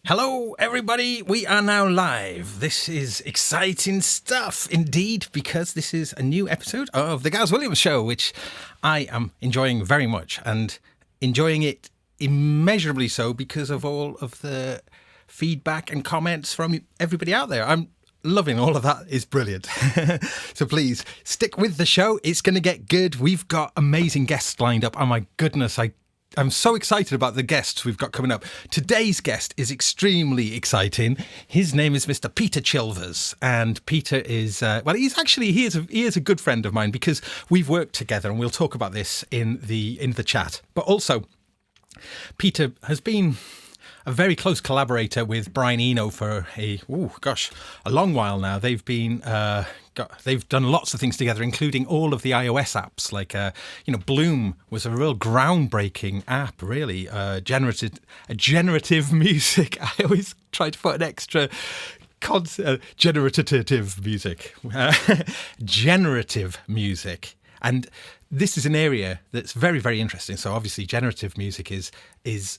Hello, everybody. We are now live. This is exciting stuff indeed, because this is a new episode of the Gaz Williams Show, which I am enjoying very much, and enjoying it immeasurably so because of all of the feedback and comments from everybody out there. I'm loving all of that. It's brilliant. So please stick with the show. It's going to get good. We've got amazing guests lined up. Oh my goodness, I'm so excited about the guests we've got coming up. Today's guest is extremely exciting. His name is Mr. Peter Chilvers, and Peter is he is a good friend of mine because we've worked together, and we'll talk about this in the chat. But also, Peter has been a very close collaborator with Brian Eno for a long while now. They've been they've done lots of things together, including all of the iOS apps. Like Bloom was a real groundbreaking app, really. Generative music. I always try to put an extra generative music. Generative music. And this is an area that's very, very interesting. So obviously generative music is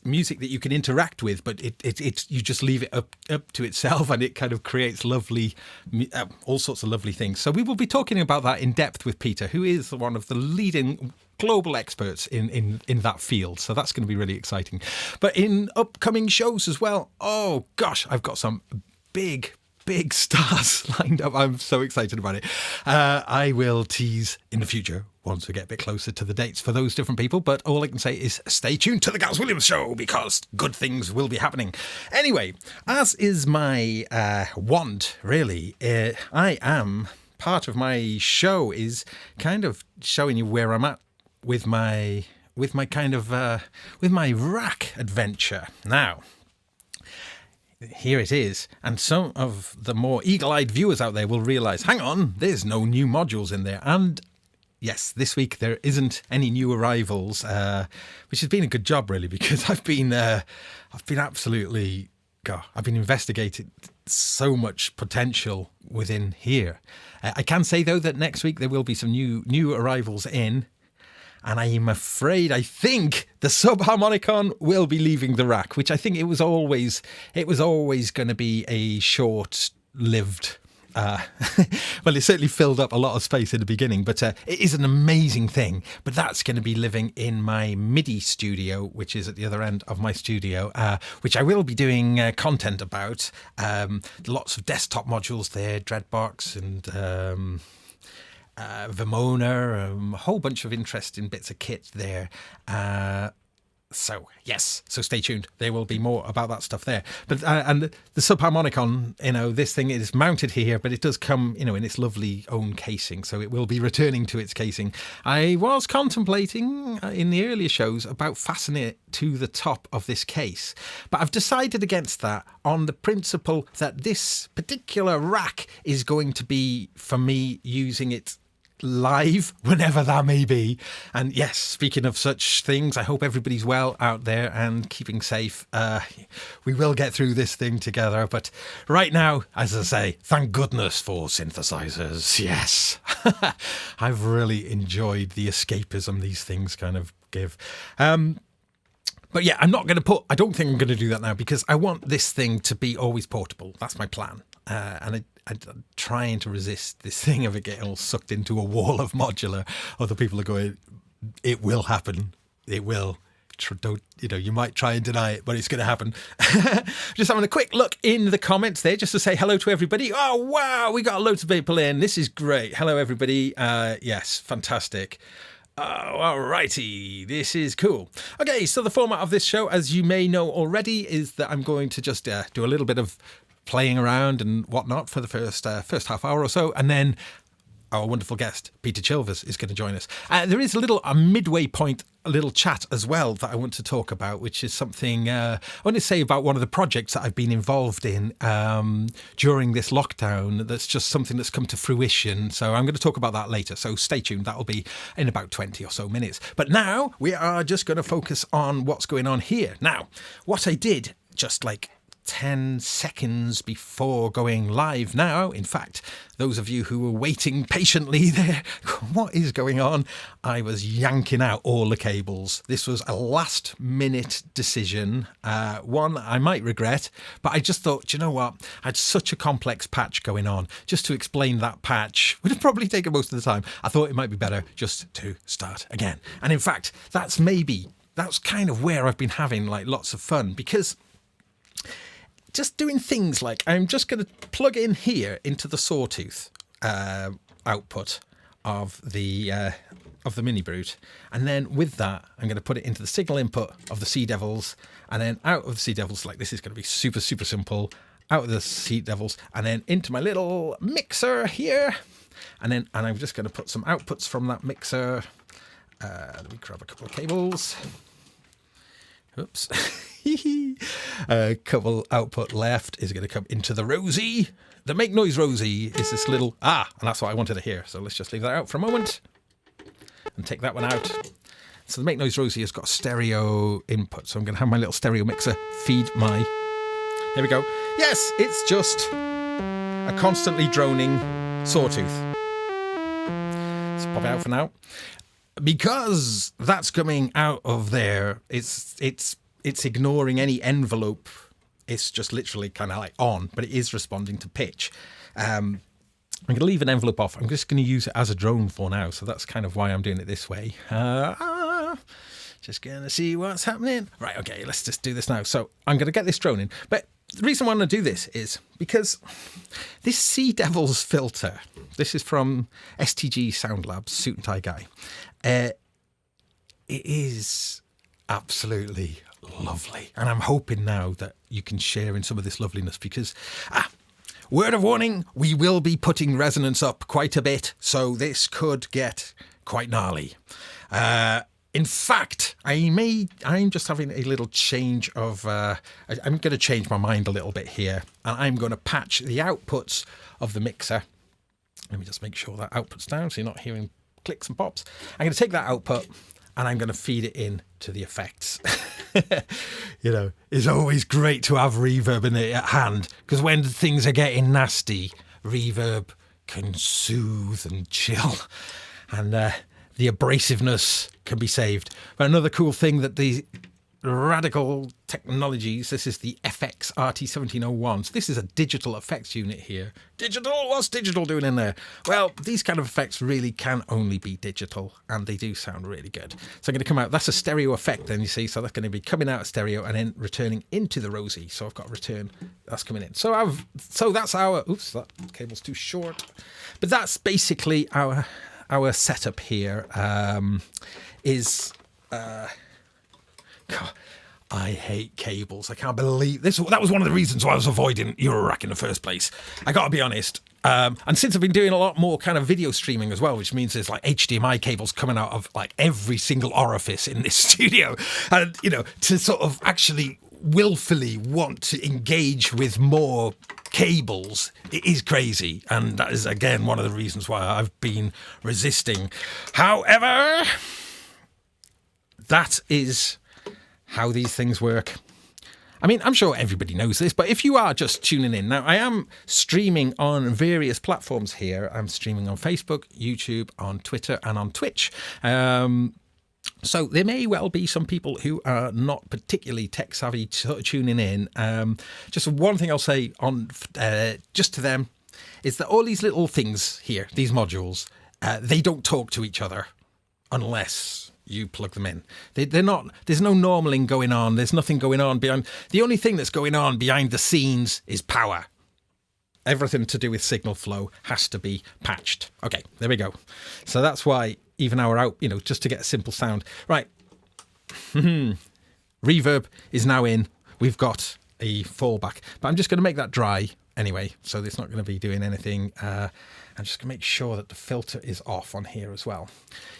music that you can interact with, but it's you just leave it up to itself, and it kind of creates lovely, all sorts of lovely things. So we will be talking about that in depth with Peter, who is one of the leading global experts in that field. So that's going to be really exciting. But in upcoming shows as well, oh gosh, I've got some big stars lined up. I'm so excited about it. I will tease in the future once we get a bit closer to the dates for those different people. But all I can say is stay tuned to the Gaz Williams Show, because good things will be happening. Anyway, as is my want, really, I am part of my show is kind of showing you where I'm at with my rack adventure. Now, here it is, and some of the more eagle-eyed viewers out there will realise, hang on, there's no new modules in there. And yes, this week there isn't any new arrivals, which has been a good job, really, because I've been investigating so much potential within here. I can say, though, that next week there will be some new arrivals in. And I think the subharmonicon will be leaving the rack, which I think it was always going to be a short-lived. Well, it certainly filled up a lot of space in the beginning, but it is an amazing thing. But that's going to be living in my MIDI studio, which is at the other end of my studio, which I will be doing content about. Lots of desktop modules there, Dreadbox and Vimona, a whole bunch of interesting bits of kit there. So stay tuned. There will be more about that stuff there. But and the subharmonicon, this thing is mounted here, but it does come, in its lovely own casing. So it will be returning to its casing. I was contemplating in the earlier shows about fastening it to the top of this case, but I've decided against that on the principle that this particular rack is going to be for me using it live whenever that may be. And yes, speaking of such things, I hope everybody's well out there and keeping safe. We will get through this thing together, but right now, as I say, thank goodness for synthesizers. Yes. I've really enjoyed the escapism these things kind of give. But yeah, I don't think I'm going to do that now, because I want this thing to be always portable. That's my plan. And I'm trying to resist this thing of it getting all sucked into a wall of modular. Other people are going, it will happen. It will. You might try and deny it, but it's going to happen. Just having a quick look in the comments there, just to say hello to everybody. Oh, wow, we got loads of people in. This is great. Hello, everybody. Yes, fantastic. Oh, alrighty, this is cool. Okay, so the format of this show, as you may know already, is that I'm going to just do a little bit of playing around and whatnot for the first half hour or so, and then our wonderful guest Peter Chilvers is going to join us. There is a midway point, a little chat as well that I want to talk about, which is something I want to say about one of the projects that I've been involved in during this lockdown. That's just something that's come to fruition. So I'm going to talk about that later. So stay tuned. That'll be in about 20 or so minutes. But now we are just going to focus on what's going on here. Now, what I did just like 10 seconds before going live now. In fact, those of you who were waiting patiently there, what is going on? I was yanking out all the cables. This was a last minute decision, one I might regret, but I just thought, you know what? I had such a complex patch going on. Just to explain that patch would have probably taken most of the time. I thought it might be better just to start again. And in fact, that's kind of where I've been having like lots of fun, because just doing things like I'm just going to plug in here into the sawtooth output of the mini brute, and then with that I'm going to put it into the signal input of the Sea Devils, and then out of the Sea Devils, like this is going to be super simple, out of the Sea Devils and then into my little mixer here, and I'm just going to put some outputs from that mixer. Let me grab a couple of cables. Oops. A couple output left is going to come into the Rosie. The Make Noise Rosie is this little... and that's what I wanted to hear. So let's just leave that out for a moment and take that one out. So the Make Noise Rosie has got stereo input. So I'm going to have my little stereo mixer feed my... Here we go. Yes, it's just a constantly droning sawtooth. Let's pop it out for now. Because that's coming out of there, it's ignoring any envelope. It's just literally kind of like on, but it is responding to pitch. I'm going to leave an envelope off. I'm just going to use it as a drone for now. So that's kind of why I'm doing it this way. Just going to see what's happening. Right, okay, let's just do this now. So I'm going to get this drone in. But the reason I want to do this is because this Sea Devils filter, this is from STG Sound Labs, Suit and Tie Guy. It is absolutely lovely. And I'm hoping now that you can share in some of this loveliness, because, word of warning, we will be putting resonance up quite a bit. So this could get quite gnarly. In fact, I'm just having a little change of, I'm going to change my mind a little bit here, and I'm going to patch the outputs of the mixer. Let me just make sure that output's down so you're not hearing clicks and pops. I'm going to take that output and I'm going to feed it in to the effects. You know, it's always great to have reverb in it at hand, because when things are getting nasty, reverb can soothe and chill, and the abrasiveness can be saved. But another cool thing that the Radical Technologies, this is the FX RT1701. So this is a digital effects unit here. Digital? What's digital doing in there? Well, these kind of effects really can only be digital, and they do sound really good. So I'm going to come out. That's a stereo effect then, you see. So that's going to be coming out of stereo and then returning into the Rosie. So I've got a return. That's coming in. So that's our... Oops, that cable's too short. But that's basically our setup here. God, I hate cables. I can't believe this. That was one of the reasons why I was avoiding Eurorack in the first place. I got to be honest. And since I've been doing a lot more kind of video streaming as well, which means there's like HDMI cables coming out of like every single orifice in this studio, and you know, to sort of actually willfully want to engage with more cables, it is crazy, and that is again one of the reasons why I've been resisting. However, that is how these things work. I mean, I'm sure everybody knows this, but if you are just tuning in, now I am streaming on various platforms here. I'm streaming on Facebook, YouTube, on Twitter, and on Twitch. So there may well be some people who are not particularly tech savvy tuning in. Just one thing I'll say on just to them is that all these little things here, these modules, they don't talk to each other unless you plug them in. They're not. There's no normaling going on. There's nothing going on behind. The only thing that's going on behind the scenes is power. Everything to do with signal flow has to be patched. Okay, there we go. So that's why even our out, just to get a simple sound. Right. Reverb is now in. We've got a fallback, but I'm just going to make that dry anyway. So it's not going to be doing anything. I'm just going to make sure that the filter is off on here as well.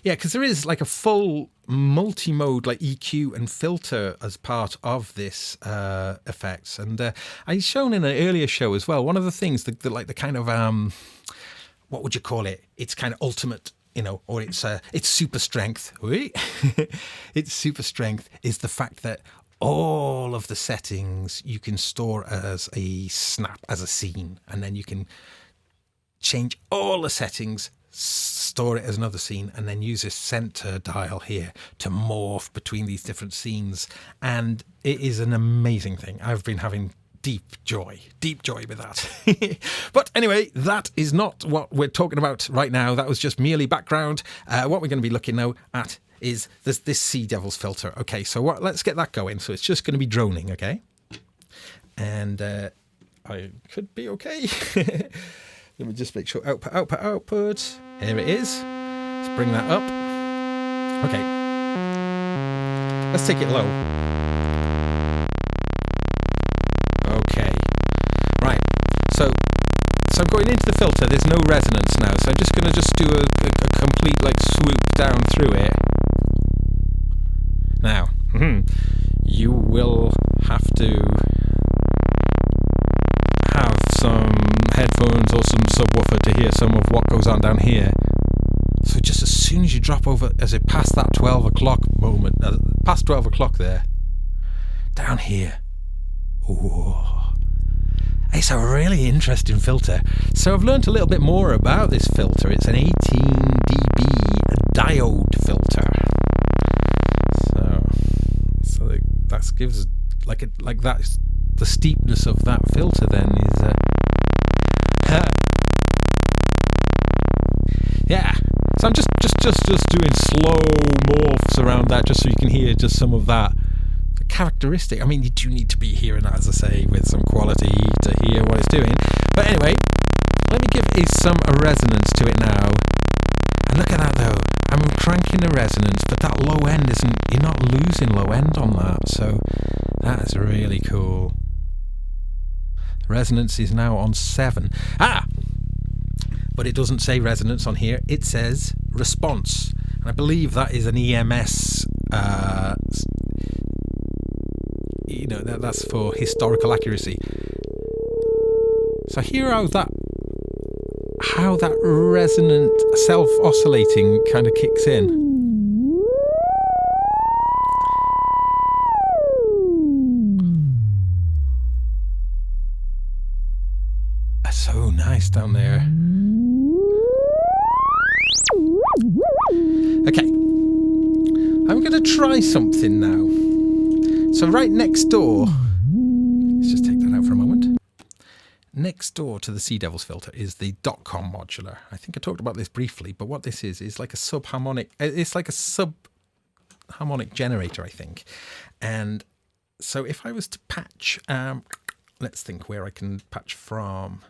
Yeah, because there is like a full multi-mode like EQ and filter as part of this effects. And I've shown in an earlier show as well, one of the things, the kind of, what would you call it? It's kind of ultimate, or it's super strength. Its super strength is the fact that all of the settings you can store as a snap, as a scene, and then you can change all the settings, store it as another scene, and then use this center dial here to morph between these different scenes. And it is an amazing thing. I've been having deep joy with that. But anyway, that is not what we're talking about right now. That was just merely background. What we're going to be looking now at is this Sea Devils filter. Okay, so let's get that going. So it's just going to be droning, okay? And I could be okay. Let me just make sure. Output. Here it is. Let's bring that up. Okay. Let's take it low. Okay. Right. So I'm going into the filter. There's no resonance now. So I'm just going to do a complete swoop down through it. Now, you will have to have some headphones or some subwoofer to hear some of what goes on down here. So just as soon as you drop over, as it past that 12 o'clock moment, past 12 o'clock there, down here, oh, it's a really interesting filter. So I've learned a little bit more about this filter. It's an 18 dB diode filter. So that gives like that. The steepness of that filter then is yeah. So I'm just doing slow morphs around that, just so you can hear just some of that characteristic. I mean, you do need to be hearing that, as I say, with some quality to hear what it's doing. But anyway, let me give some resonance to it now. And look at that though. I'm cranking the resonance, but that low end you're not losing low end on that. So that is really cool. The resonance is now on 7. But it doesn't say resonance on here. It says response. And I believe that is an EMS, that's for historical accuracy. So here how that resonant self-oscillating kind of kicks in. That's so nice down there. Okay, I'm going to try something now. So right next door, let's just take that out for a moment. Next door to the Sea Devils filter is the .com modular. I think I talked about this briefly, but what this is like a subharmonic. It's like a subharmonic generator, I think. And so if I was to patch, let's think where I can patch from.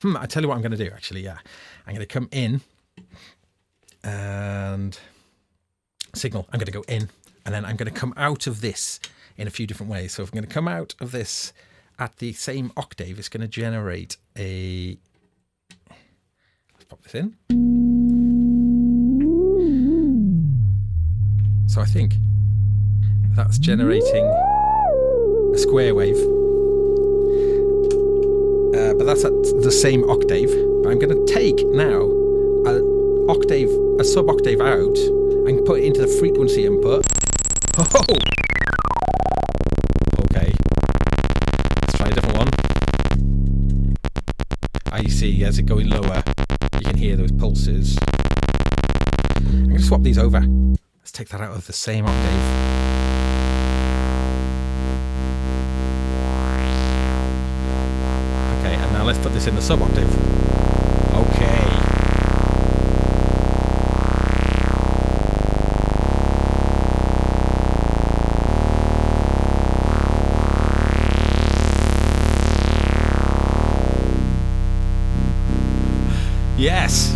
I tell you what I'm going to do. Actually, yeah, I'm going to come in and signal. I'm going to go in, and then I'm going to come out of this in a few different ways. So if I'm going to come out of this at the same octave, it's going to generate a... Let's pop this in. So I think that's generating a square wave. But that's at the same octave. But I'm going to take now a sub-octave out and put it into the frequency input. Oh! Okay. Let's try a different one. You see, as it going lower, you can hear those pulses. I'm going to swap these over. Let's take that out of the same octave. Okay, and now let's put this in the sub-octave. Okay. Yes.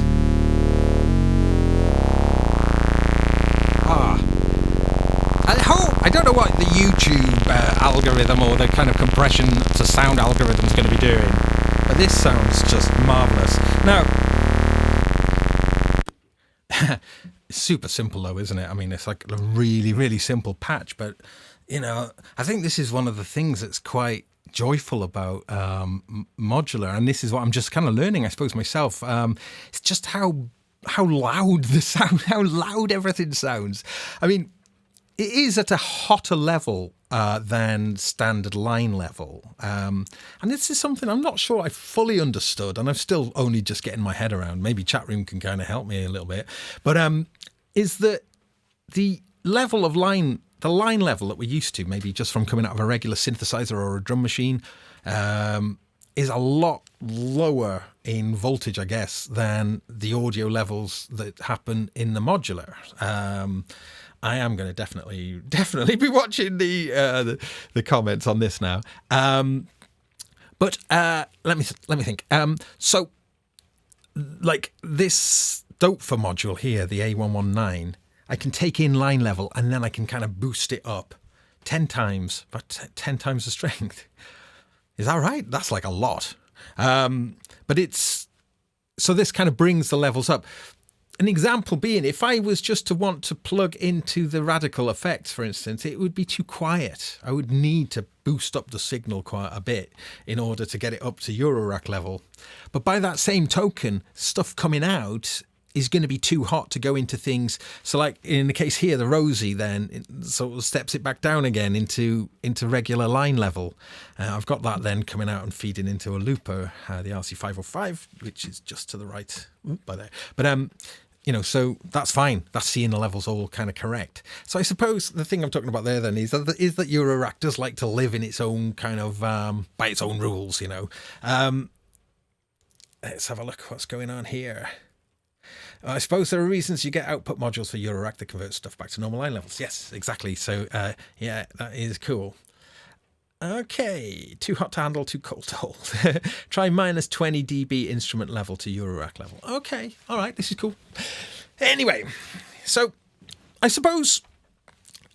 I don't know what the YouTube algorithm or the kind of compression to sound algorithm is going to be doing, but this sounds just marvelous. Now, it's super simple though, isn't it? I mean, it's like a really, really simple patch, but I think this is one of the things that's quite joyful about modular, and this is what I'm just kind of learning, I suppose, myself. It's just how loud the sound, how loud everything sounds. I mean, it is at a hotter level than standard line level. And this is something I'm not sure I fully understood, and I'm still only just getting my head around. Maybe chat room can kind of help me a little bit. But is that the level of line, the line level that we're used to, maybe just from coming out of a regular synthesizer or a drum machine, is a lot lower in voltage, I guess, than the audio levels that happen in the modular. I am going to definitely be watching the comments on this now. But let me think. So, like this Dope for module here, the A119, I can take in line level and then I can kind of boost it up 10 times, but 10 times the strength. Is that right? That's like a lot. But it's, so this kind of brings the levels up. An example being, if I was just to want to plug into the radical effects, for instance, it would be too quiet. I would need to boost up the signal quite a bit in order to get it up to Eurorack level. But by that same token, stuff coming out is going to be too hot to go into things. So like in the case here, the Rosie then sort of steps it back down again into regular line level. I've got that then coming out and feeding into a looper, the RC505, which is just to the right by there. But, you know, so that's fine. That's seeing the levels all kind of correct. So I suppose the thing I'm talking about there then is that Eurorack does like to live in its own kind of, by its own rules, you know. Let's have a look what's going on here. I suppose there are reasons you get output modules for Eurorack that convert stuff back to normal line levels. Yes, exactly. So, yeah, that is cool. Okay, too hot to handle, too cold to hold. Try minus 20 dB instrument level to Eurorack level. Okay, all right, this is cool. Anyway, so I suppose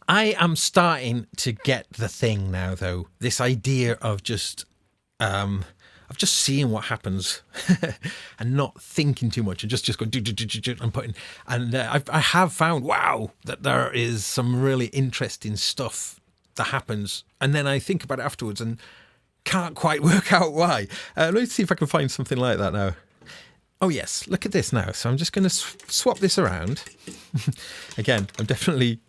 I am starting to get the thing now, though. This idea of just seeing what happens and not thinking too much and just going and putting. And I have found, wow, that there is some really interesting stuff that happens. And then I think about it afterwards and can't quite work out why. Let's see if I can find something like that now. Oh, yes, look at this now. So I'm just going to swap this around. Again, I'm definitely...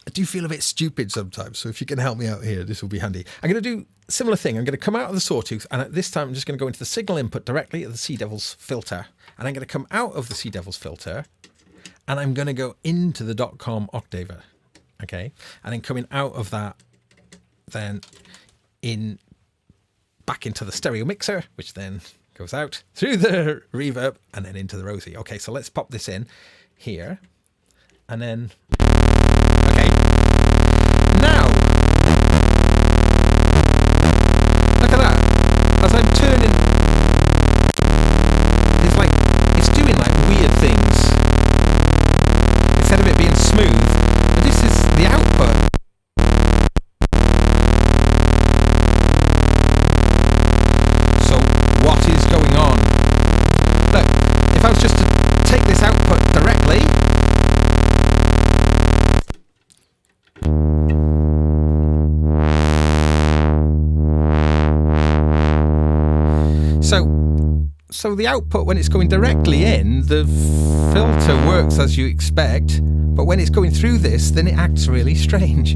I do feel a bit stupid sometimes, so if you can help me out here, this will be handy. I'm going to do a similar thing. I'm going to come out of the sawtooth, and at this time I'm just going to go into the signal input directly at the Sea Devils filter. And I'm going to come out of the Sea Devils filter, and I'm going to go into the .com octaver, okay? And then coming out of that, then back into the stereo mixer, which then goes out through the reverb, and then into the Rosie. Okay, so let's pop this in here, and then... Okay, now, look at that, as I'm turning, it's doing like weird things, instead of it being smooth, but this is the output. So what is going on? Look, if I was just to take this output directly, So the output, when it's going directly in, the filter works as you expect, but when it's going through this, then it acts really strange.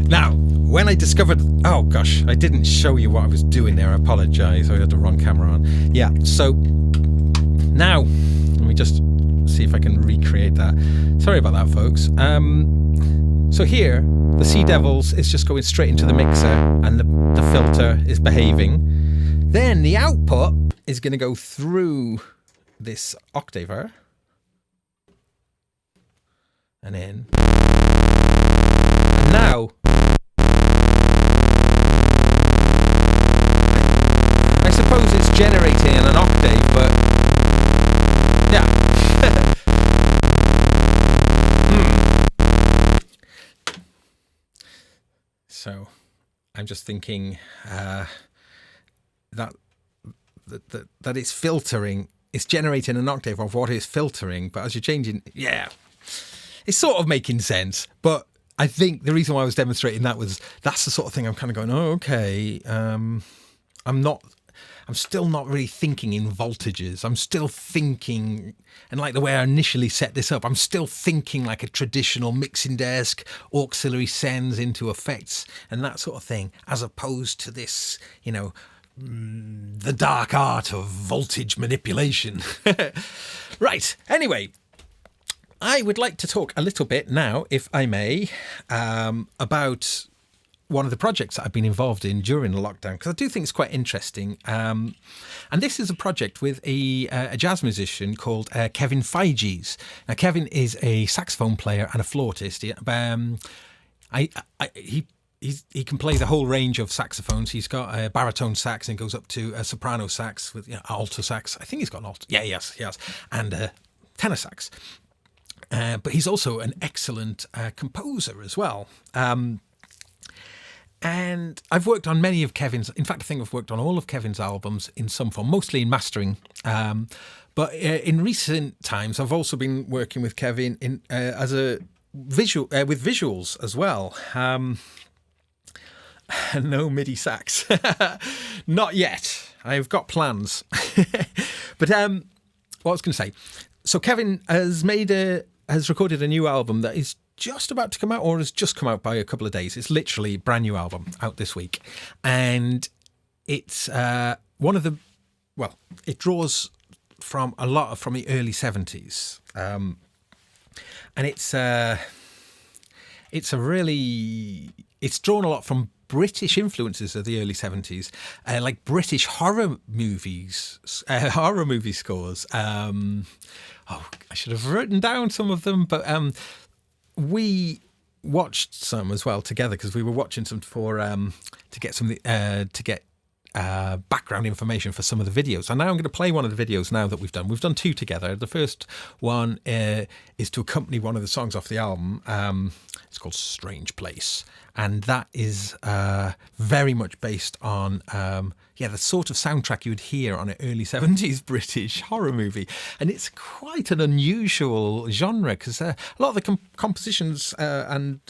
Now, when I discovered... Oh, gosh, I didn't show you what I was doing there. I apologise. I had the wrong camera on. Yeah, so now, let me just see if I can recreate that. Sorry about that, folks. So here, the Sea Devils is just going straight into the mixer, and the filter is behaving. Then the output is going to go through this octaver and in. And now I suppose it's generating in an octave, but yeah. So I'm just thinking that it's filtering, it's generating an octave of what is filtering, but as you're changing, yeah, it's sort of making sense. But I think the reason why I was demonstrating that was that's the sort of thing I'm kind of going, oh, okay, I'm not, still not really thinking in voltages. I'm still thinking, and like the way I initially set this up, I'm still thinking like a traditional mixing desk, auxiliary sends into effects and that sort of thing, as opposed to this, the dark art of voltage manipulation. Right. Anyway, I would like to talk a little bit now, if I may, about one of the projects that I've been involved in during the lockdown, because I do think it's quite interesting. And this is a project with a jazz musician called Kevin Feige. Now, Kevin is a saxophone player and a flautist. He can play the whole range of saxophones. He's got a baritone sax and goes up to a soprano sax with alto sax. I think he's got an alto. Yeah, he has. And a tenor sax. But he's also an excellent composer as well. And I've worked on many of Kevin's. In fact, I think I've worked on all of Kevin's albums in some form, mostly in mastering. But in recent times, I've also been working with Kevin in as a visual with visuals as well. No MIDI sax, not yet. I've got plans. But what I was going to say. So Kevin has recorded a new album that is just about to come out, or has just come out by a couple of days. It's literally a brand new album out this week. And it's it draws from from the early 70s. And it's drawn a lot from British influences of the early 70s, like British horror movie scores. I should have written down some of them, but we watched some as well together, because we were watching some to get background information for some of the videos. And now I'm going to play one of the videos now that we've done. We've done two together. The first one is to accompany one of the songs off the album. It's called Strange Place. And that is very much based on the sort of soundtrack you would hear on an early 70s British horror movie. And it's quite an unusual genre, because a lot of the compositions and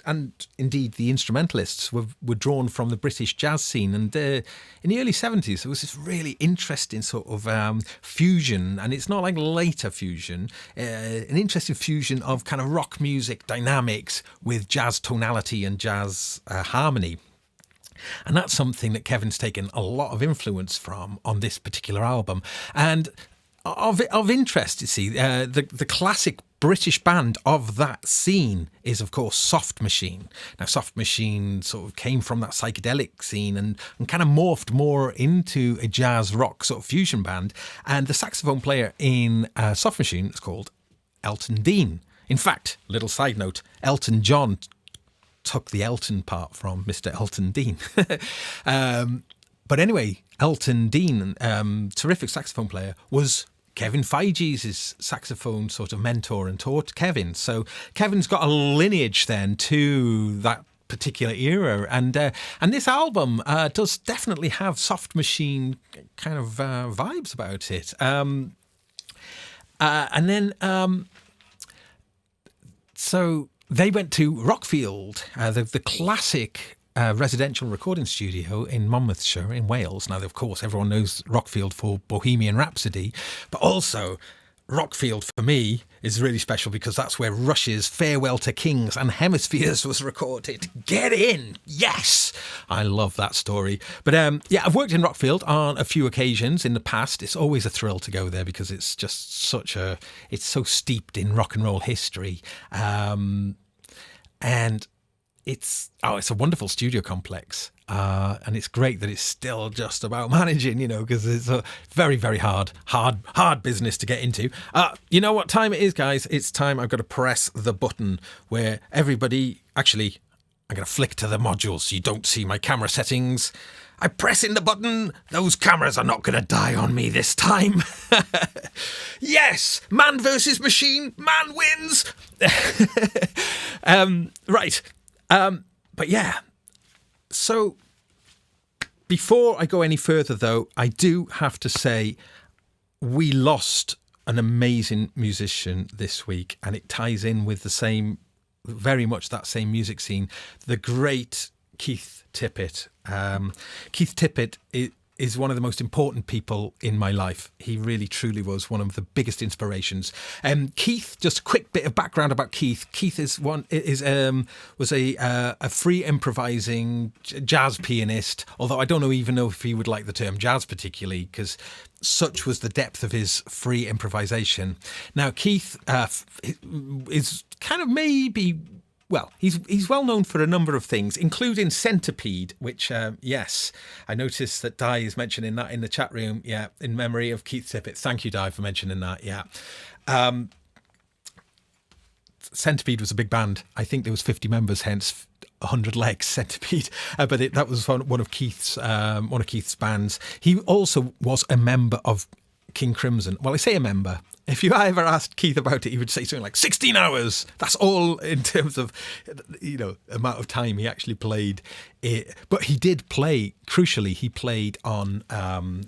indeed the instrumentalists were drawn from the British jazz scene. And in the early 70s, there was this really interesting sort of fusion, and it's not like later fusion, an interesting fusion of kind of rock music dynamics with jazz tonality and jazz harmony. And that's something that Kevin's taken a lot of influence from on this particular album. And of interest, you see, the classic British band of that scene is, of course, Soft Machine. Now, Soft Machine sort of came from that psychedelic scene and kind of morphed more into a jazz rock sort of fusion band. And the saxophone player in Soft Machine is called Elton Dean. In fact, little side note, Elton John took the Elton part from Mr. Elton Dean. But anyway, Elton Dean, terrific saxophone player, was Kevin Feige's saxophone sort of mentor and taught Kevin. So Kevin's got a lineage then to that particular era. And this album does definitely have Soft Machine kind of vibes about it. So they went to Rockfield, the classic residential recording studio in Monmouthshire in Wales. Now, of course, everyone knows Rockfield for Bohemian Rhapsody, but also Rockfield for me is really special because that's where Rush's Farewell to Kings and Hemispheres was recorded. Get in! Yes! I love that story. But I've worked in Rockfield on a few occasions in the past. It's always a thrill to go there because it's just it's so steeped in rock and roll history. And it's a wonderful studio complex. And it's great that it's still just about managing, because it's a very, very hard business to get into. You know what time it is, guys? It's time I've got to press the button where everybody... Actually, I'm going to flick to the module so you don't see my camera settings. I'm pressing the button. Those cameras are not going to die on me this time. Yes! Man versus machine. Man wins! Right. But yeah... So, before I go any further, though, I do have to say we lost an amazing musician this week, and it ties in with very much that same music scene. The great Keith Tippett. Keith Tippett is one of the most important people in my life. He really, truly was one of the biggest inspirations. Keith, just a quick bit of background about Keith. Keith was a free improvising jazz pianist, although I don't even know if he would like the term jazz particularly, because such was the depth of his free improvisation. Now, Keith is kind of maybe... Well, he's well known for a number of things, including Centipede, which, yes, I noticed that Di is mentioning that in the chat room. Yeah, in memory of Keith Tippett. Thank you, Di, for mentioning that. Yeah. Centipede was a big band. I think there was 50 members, hence 100 legs, Centipede. But that was one of Keith's bands. He also was a member of King Crimson. Well, I say a member. If you ever asked Keith about it, he would say something like 16 hours. That's all in terms of, amount of time he actually played it. But he did play, crucially, he played on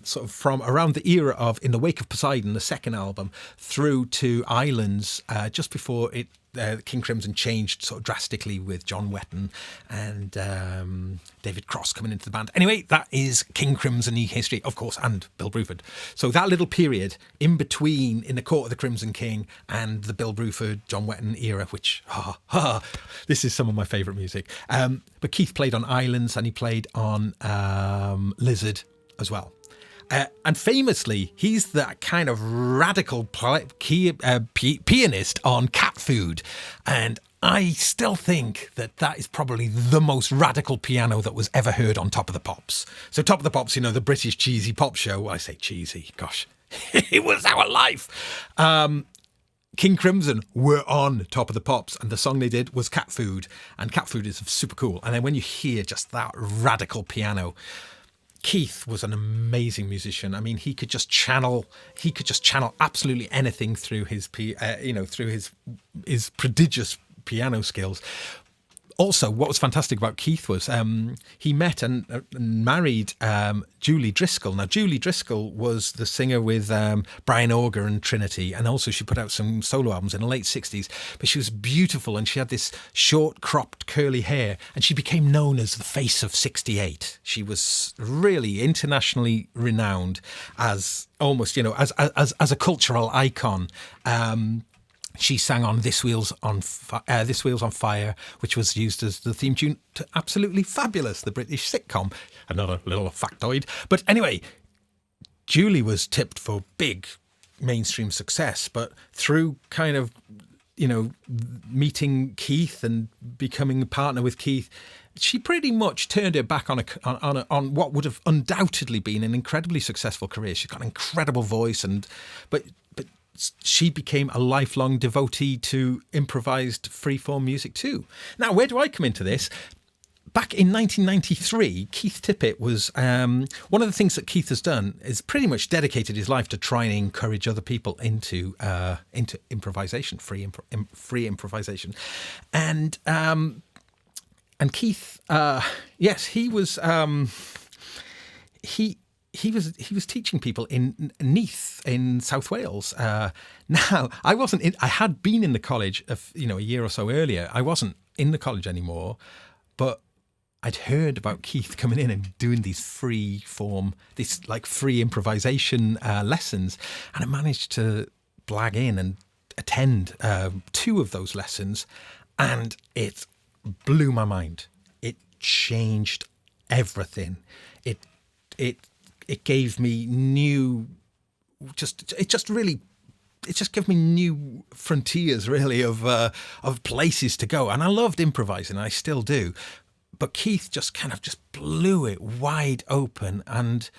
sort of from around the era of In the Wake of Poseidon, the second album, through to Islands, just before King Crimson changed sort of drastically with John Wetton and David Cross coming into the band. Anyway, that is King Crimson-y history, of course, and Bill Bruford. So that little period in between In the Court of the Crimson King and the Bill Bruford, John Wetton era, which, this is some of my favourite music. But Keith played on Islands and he played on Lizard as well. And famously, he's that kind of radical pianist on Cat Food. And I still think that is probably the most radical piano that was ever heard on Top of the Pops. So Top of the Pops, the British cheesy pop show. Well, I say cheesy, gosh, it was our life. King Crimson were on Top of the Pops, and the song they did was Cat Food. And Cat Food is super cool. And then when you hear just that radical piano... Keith was an amazing musician. I mean, he could just channel absolutely anything through his prodigious piano skills. Also, what was fantastic about Keith was he met and married Julie Driscoll. Now, Julie Driscoll was the singer with Brian Auger and Trinity, and also she put out some solo albums in the late 60s. But she was beautiful, and she had this short, cropped, curly hair, and she became known as the face of 68. She was really internationally renowned as almost, as a cultural icon. She sang on This Wheel's on Fire, which was used as the theme tune to Absolutely Fabulous, the British sitcom. Another little factoid. But anyway, Julie was tipped for big mainstream success, but through kind of, meeting Keith and becoming a partner with Keith, she pretty much turned her back on what would have undoubtedly been an incredibly successful career. She's got an incredible voice, but she became a lifelong devotee to improvised freeform music too. Now, where do I come into this? Back in 1993, Keith Tippett was one of the things that Keith has done is pretty much dedicated his life to try and encourage other people into improvisation, free improvisation, and Keith, yes, he was He was teaching people in Neath in South Wales. Now, I had been in the college a year or so earlier. I wasn't in the college anymore, but I'd heard about Keith coming in and doing these free improvisation lessons, and I managed to blag in and attend 2 of those lessons, and it blew my mind. It changed everything. It gave me it just gave me new frontiers, really, of places to go. And I loved improvising, I still do. But Keith just blew it wide open, and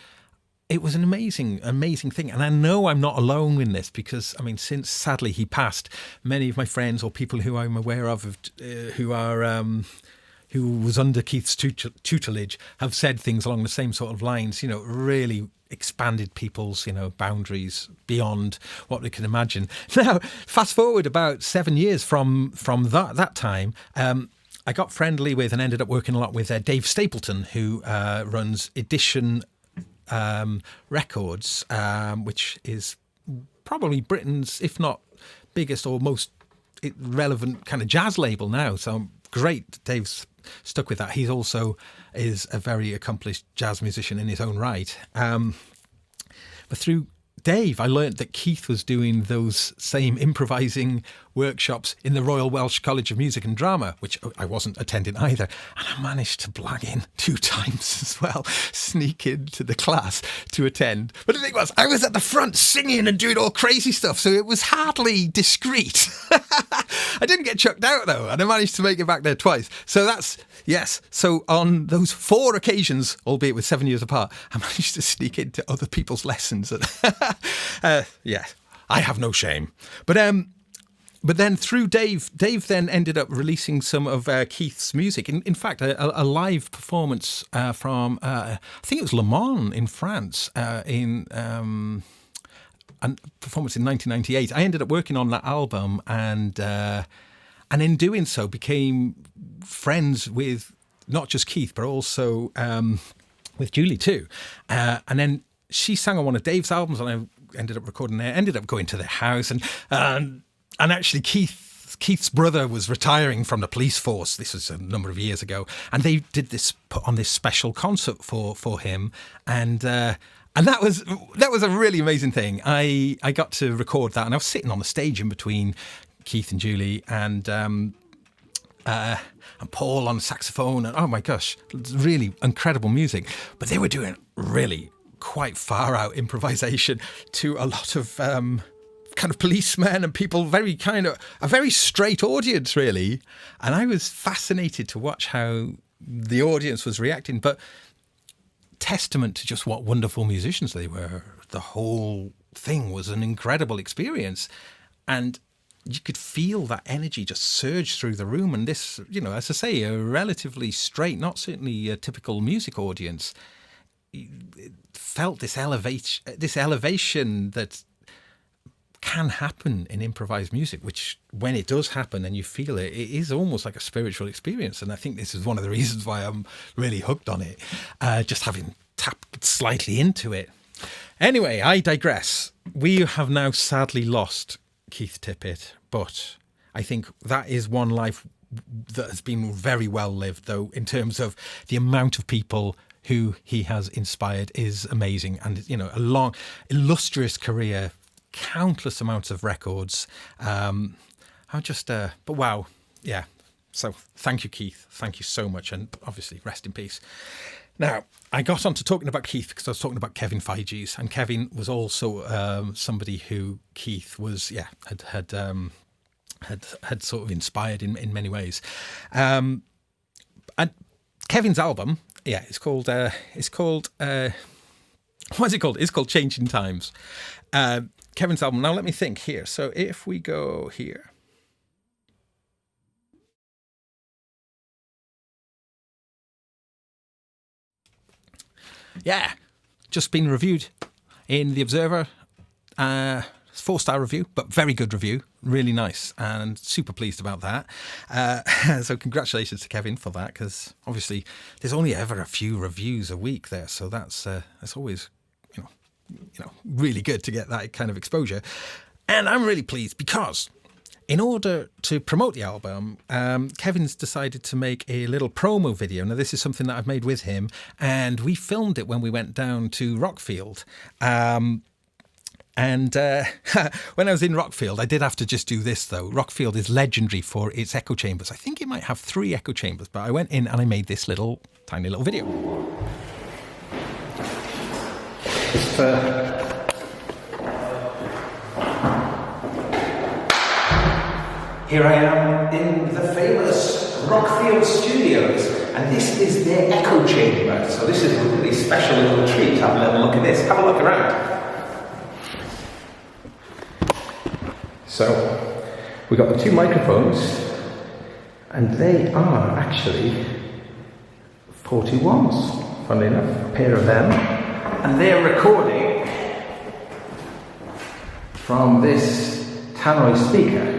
it was an amazing, amazing thing. And I know I'm not alone in this because, since sadly he passed, many of my friends or people who I'm aware of who was under Keith's tutelage have said things along the same sort of lines, really expanded people's, boundaries beyond what they can imagine. Now, fast forward about 7 years from that time, I got friendly with and ended up working a lot with Dave Stapleton, who runs Edition Records, which is probably Britain's, if not biggest or most relevant kind of jazz label now. So I'm great Dave's stuck with that. He's also is a very accomplished jazz musician in his own right. But through Dave, I learnt that Keith was doing those same improvising workshops in the Royal Welsh College of Music and Drama, which I wasn't attending either. And I managed to blag in 2 times as well, sneak into the class to attend. But the thing was, I was at the front singing and doing all crazy stuff, so it was hardly discreet. I didn't get chucked out though, and I managed to make it back there twice. So that's, yes. So on those 4 occasions, albeit with 7 years apart, I managed to sneak into other people's lessons. Yeah, I have no shame. But then through Dave then ended up releasing some of Keith's music. In fact, a live performance from, I think it was Le Mans in France, in a performance in 1998. I ended up working on that album, and in doing so became friends with not just Keith, but also with Julie too. And then she sang on one of Dave's albums, and I ended up recording there, ended up going to their house, and actually Keith's brother was retiring from the police force. This was a number of years ago, and they did put on this special concert for him, and that was a really amazing thing. I got to record that, and I was sitting on the stage in between Keith and Julie, and Paul on saxophone, and oh my gosh, really incredible music. But they were doing really quite far out improvisation to a lot of kind of policemen and people, very kind of a very straight audience really, and I was fascinated to watch how the audience was reacting, but testament to just what wonderful musicians they were. The whole thing was an incredible experience, and you could feel that energy just surge through the room. And this, you know, as I say, a relatively straight, not certainly a typical music audience, felt this elevation that can happen in improvised music, which when it does happen and you feel it, it is almost like a spiritual experience. And I think this is one of the reasons why I'm really hooked on it, just having tapped slightly into it. Anyway, I digress. We have now sadly lost Keith Tippett, but I think that is one life that has been very well lived, though, in terms of the amount of people who he has inspired is amazing. And, you know, a long, illustrious career, countless amounts of records. But wow, yeah. So thank you, Keith. Thank you so much. And obviously, rest in peace. Now, I got on to talking about Keith because I was talking about Kevin Feige's, and Kevin was also somebody who Keith was, had sort of inspired in many ways. And Kevin's album, it's called what is it called? It's called Changing Times. Kevin's album. Now let me think here. So if we go here. Yeah, just been reviewed in The Observer. 4-star review, but very good review. Really nice, and super pleased about that. So congratulations to Kevin for that, because obviously there's only ever a few reviews a week there, so that's always you know really good to get that kind of exposure. And I'm really pleased because in order to promote the album, Kevin's decided to make a little promo video. Now, this is something that I've made with him, and we filmed it when we went down to Rockfield. And when I was in Rockfield, I did have to just do this, though. Rockfield is legendary for its echo chambers. I think it might have 3 echo chambers, but I went in and I made this tiny little video. Here I am in the famous Rockfield Studios, and this is their echo chamber. So this is a really special little treat. Have a little look at this. Have a look around. So we've got the 2 microphones, and they are actually 41s, funnily enough, a pair of them. And they're recording from this tannoy speaker.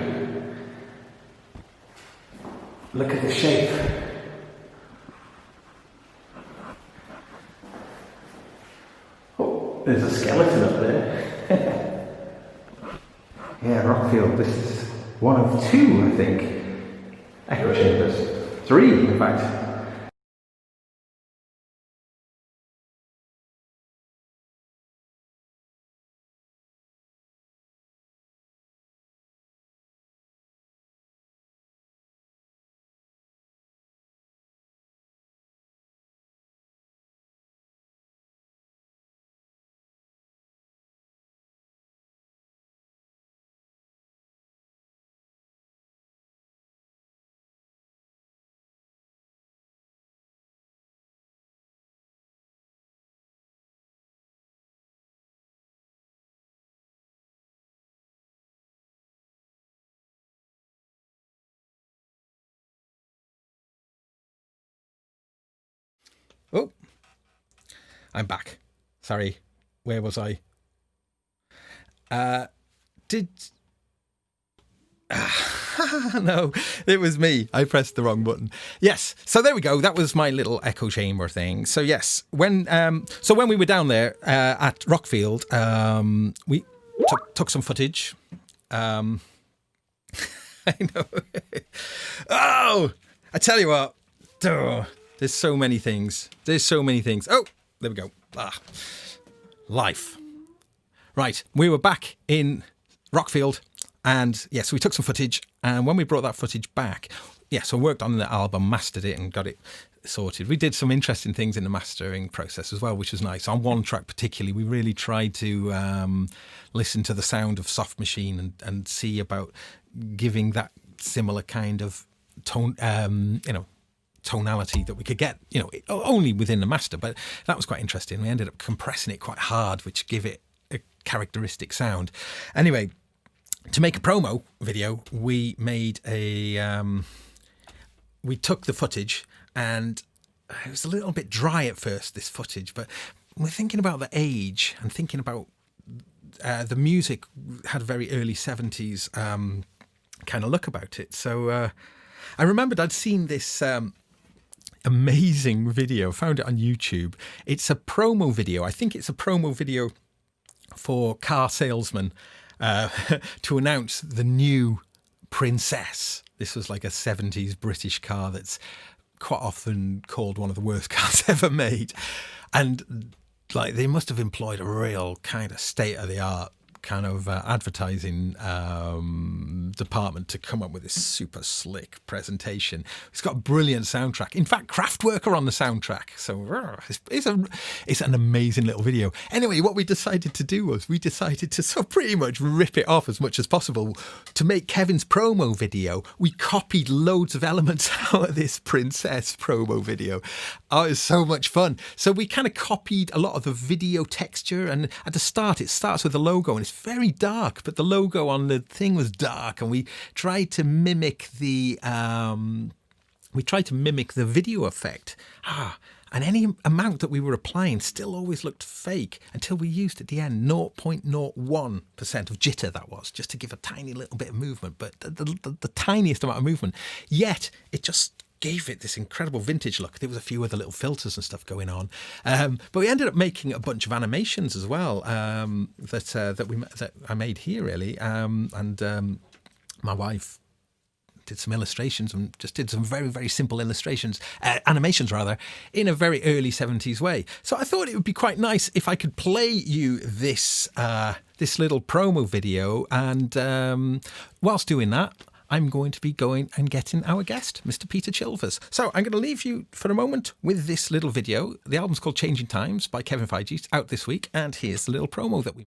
Look at the shape. Oh, there's a skeleton up there. Yeah, Rockfield, this is one of 2, I think, echo chambers. 3, in fact. Oh, I'm back. Sorry, where was I? No, it was me. I pressed the wrong button. Yes, so there we go. That was my little echo chamber thing. So yes, when we were down there at Rockfield, we took some footage. I know. Oh, I tell you what. Duh. There's so many things. Oh, there we go. Life. Right, we were back in Rockfield, and yes, we took some footage, and when we brought that footage back, so I worked on the album, mastered it, and got it sorted. We did some interesting things in the mastering process as well, which was nice. On one track particularly, we really tried to listen to the sound of Soft Machine and see about giving that similar kind of tone, tonality that we could get, only within the master, but that was quite interesting. We ended up compressing it quite hard, which gave it a characteristic sound. Anyway, to make a promo video, we made we took the footage, and it was a little bit dry at first, this footage, but we're thinking about the age and thinking about the music had a very early 70s kind of look about it. So I remembered I'd seen this amazing video, found it on YouTube. It's a promo video. I think it's a promo video for car salesmen to announce the new Princess. This was like a 70s British car that's quite often called one of the worst cars ever made. And like they must have employed a real kind of state-of-the-art kind of advertising department to come up with this super slick presentation. It's got a brilliant soundtrack. In fact, Kraftwerk are on the soundtrack. So it's an amazing little video. Anyway, what we decided to do was we decided to sort of pretty much rip it off as much as possible. To make Kevin's promo video, we copied loads of elements out of this Princess promo video. Oh, it was so much fun. So we kind of copied a lot of the video texture, and at the start, it starts with the logo, and it's very dark, but the logo on the thing was dark, and we tried to mimic the video effect. And any amount that we were applying still always looked fake until we used at the end 0.01% of jitter, that was, just to give a tiny little bit of movement, but the tiniest amount of movement. Yet it just gave it this incredible vintage look. There was a few other little filters and stuff going on, but we ended up making a bunch of animations as well that I made here really, and my wife did some illustrations and just did some very, very simple animations rather, in a very early 70s way. So I thought it would be quite nice if I could play you this little promo video, and whilst doing that, I'm going to be going and getting our guest, Mr. Peter Chilvers. So I'm going to leave you for a moment with this little video. The album's called Changing Times by Kevin Feige. It's out this week, and here's the little promo that we...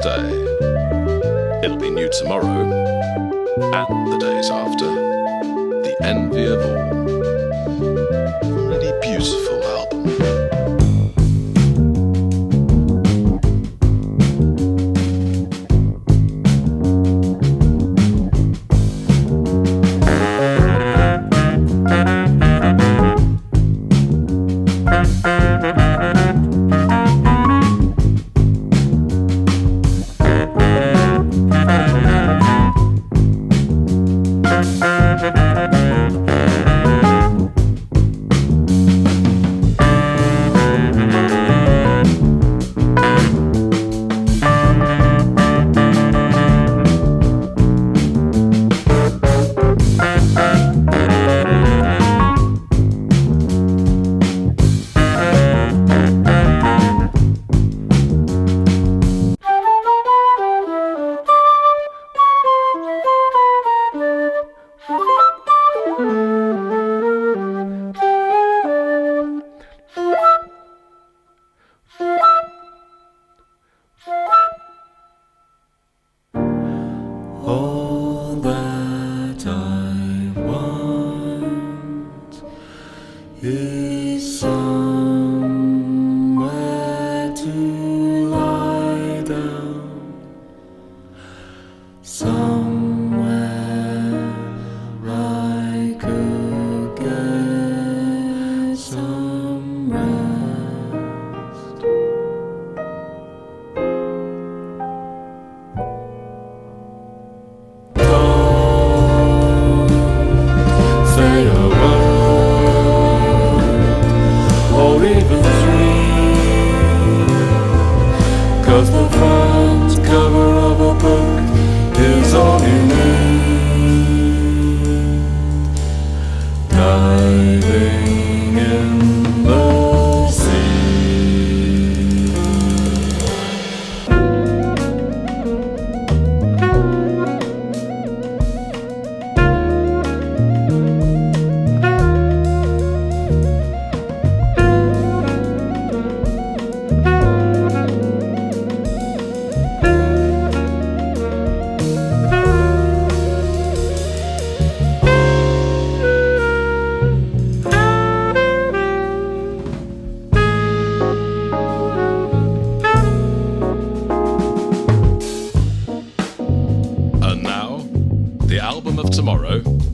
today. It'll be new tomorrow, and the days after. The envy of all. Really beautiful album.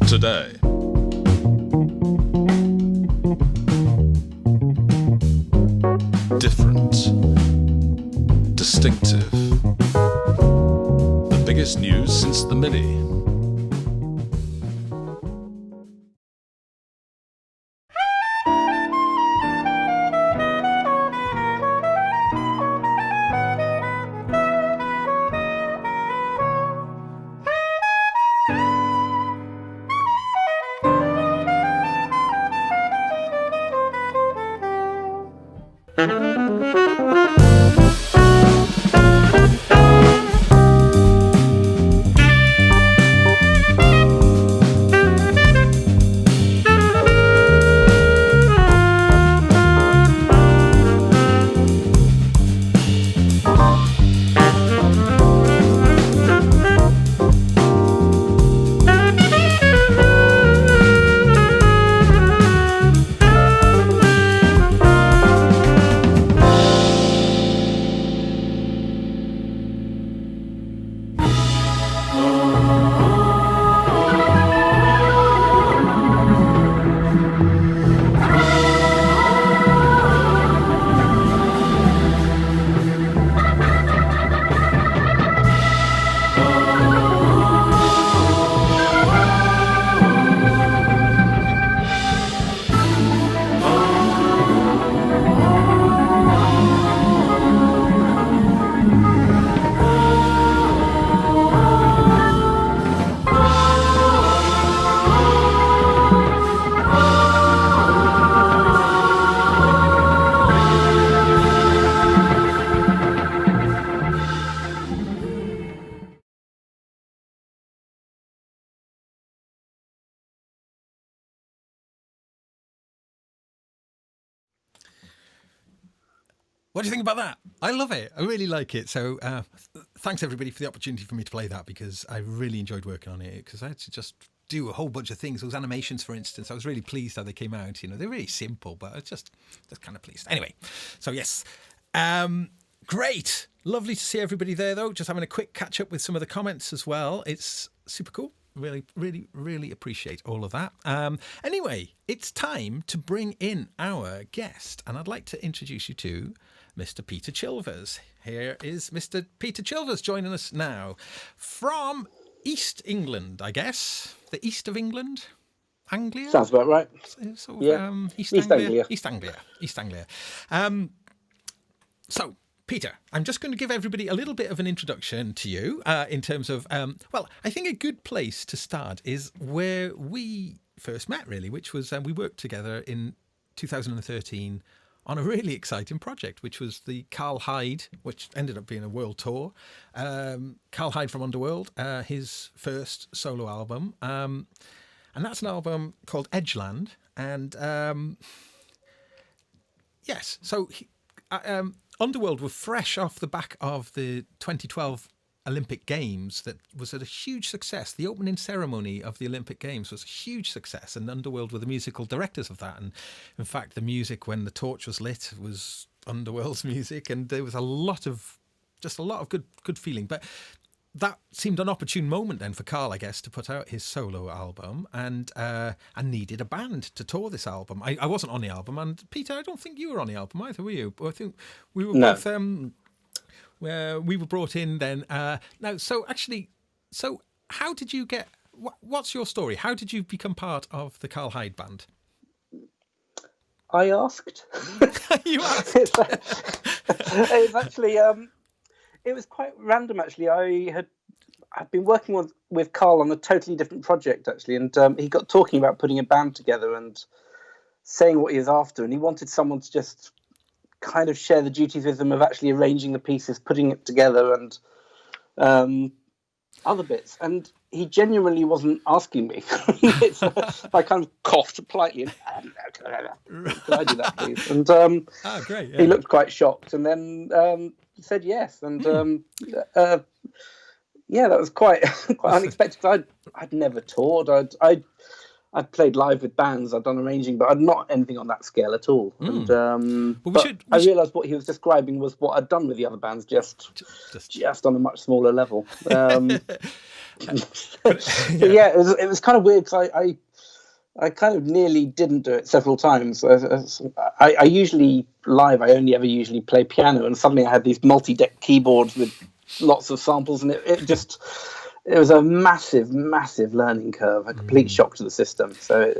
Today. Different. Distinctive. The biggest news since the Mini. What do you think about that? I love it. I really like it. So thanks everybody for the opportunity for me to play that, because I really enjoyed working on it, because I had to just do a whole bunch of things. Those animations, for instance, I was really pleased how they came out. They're really simple, but I was just kind of pleased. Anyway, so yes. Great. Lovely to see everybody there, though. Just having a quick catch up with some of the comments as well. It's super cool. Really, really, really appreciate all of that. Anyway, it's time to bring in our guest, and I'd like to introduce you to Mr. Peter Chilvers. Here is Mr. Peter Chilvers joining us now from East England, I guess. The east of England? Anglia? Sounds about right. Sort of, yeah. East Anglia. East Anglia. So, Peter, I'm just going to give everybody a little bit of an introduction to you in terms of, well, I think a good place to start is where we first met, really, which was we worked together in 2013 on a really exciting project, which was the Carl Hyde, which ended up being a world tour. Carl Hyde from Underworld, his first solo album. And that's an album called Edgeland. And yes, so Underworld were fresh off the back of the 2012 Olympic Games that was a huge success. The opening ceremony of the Olympic Games was a huge success, and Underworld were the musical directors of that. And in fact, the music when the torch was lit was Underworld's music, and there was a lot of good feeling. But that seemed an opportune moment then for Carl, I guess, to put out his solo album, and needed a band to tour this album. I wasn't on the album, and Peter, I don't think you were on the album either, were you? I think we were both. We were brought in then. Now, so how did you get? What's your story? How did you become part of the Carl Hyde band? I asked. You asked. It's actually. It was quite random, actually. I'd been working with Carl on a totally different project, actually, and he got talking about putting a band together and saying what he was after, and he wanted someone to just kind of share the duties with him of actually arranging the pieces, putting it together, and other bits. And he genuinely wasn't asking me. I kind of coughed politely and, "Can I do that, please?" And great. Yeah. He looked quite shocked, and then said yes. And yeah, that was quite unexpected. I'd never toured. I'd played live with bands. I'd done arranging, but I'd not anything on that scale at all. And I realised what he was describing was what I'd done with the other bands, just on a much smaller level. But yeah, it was kind of weird because I kind of nearly didn't do it several times. I usually live, I only ever usually play piano, and suddenly I had these multi-deck keyboards with lots of samples, and it was a massive, massive learning curve, a complete shock to the system. So,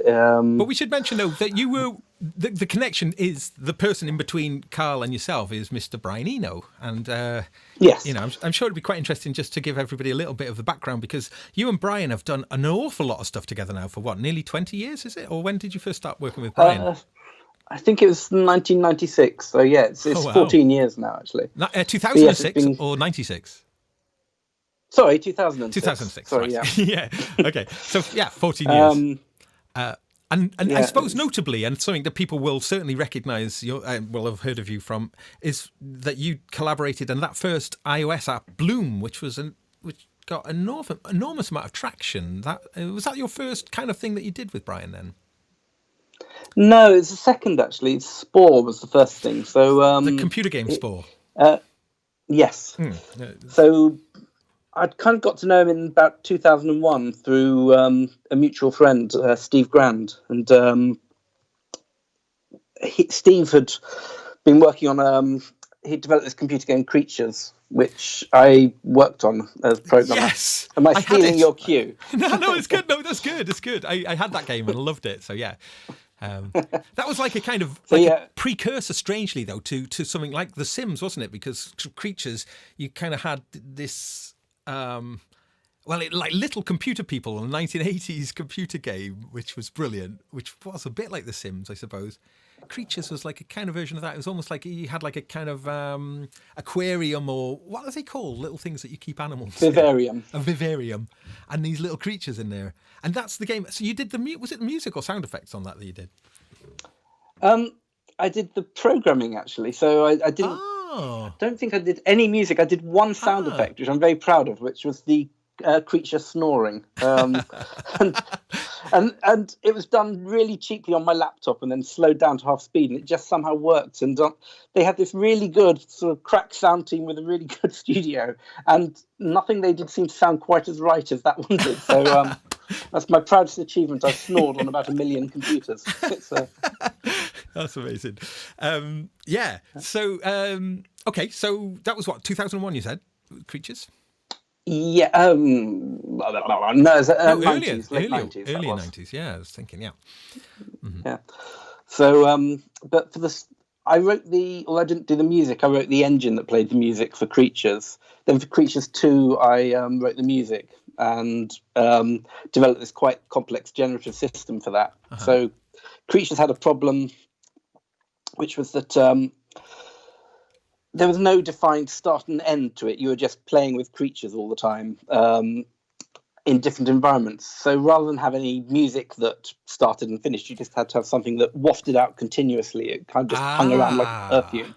but we should mention though that you were the connection is the person in between Carl and yourself is Mr. Brian Eno, and yes, I'm sure it'd be quite interesting just to give everybody a little bit of the background, because you and Brian have done an awful lot of stuff together now for what, nearly 20 years, is it? Or when did you first start working with Brian? I think it was 1996. So yeah, it's 14 years now actually. 2006 yes, or 96? Sorry, 2006. 2006. Sorry, right. yeah. Yeah. Okay. So yeah, 14 years. And yeah, I suppose notably, and something that people will certainly recognise, will have heard of you from, is that you collaborated on that first iOS app, Bloom, which got an enormous amount of traction. Was that your first kind of thing that you did with Brian then? No, it's the second actually. Spore was the first thing. So the computer game Spore. Yes. So I'd kind of got to know him in about 2001 through a mutual friend, Steve Grand. And Steve had been working on, he developed this computer game Creatures, which I worked on as programmer. Yes! Am I stealing your cue? No, it's good. No, that's good. It's good. I had that game and I loved it. So yeah. That was like a kind of a precursor, strangely, though, to something like The Sims, wasn't it? Because Creatures, you kind of had this... like Little Computer People, a 1980s computer game, which was brilliant, which was a bit like The Sims, I suppose. Creatures was like a kind of version of that. It was almost like you had like a kind of aquarium, or what are they called? Little things that you keep animals. Vivarium. A vivarium. And these little creatures in there. And that's the game. So you did was it the music or sound effects on that you did? I did the programming actually, so I didn't. Oh. Don't think I did any music. I did one sound effect, which I'm very proud of, which was the creature snoring, and it was done really cheaply on my laptop and then slowed down to half speed, and it just somehow worked. And they had this really good sort of crack sound team with a really good studio, and nothing they did seemed to sound quite as right as that one did. So that's my proudest achievement. I've snored on about 1 million computers. That's amazing. Yeah. So okay. So that was what, 2001? You said Creatures. Yeah. No, it's earlier, 90s, late 90s. Earlier 90s. Yeah, I was thinking. Yeah. Mm-hmm. Yeah. So, but for this, I didn't do the music. I wrote the engine that played the music for Creatures. Then for Creatures 2, I wrote the music and developed this quite complex generative system for that. Uh-huh. So Creatures had a problem, which was that there was no defined start and end to it. You were just playing with creatures all the time in different environments. So rather than have any music that started and finished, you just had to have something that wafted out continuously. It kind of just hung around like a perfume.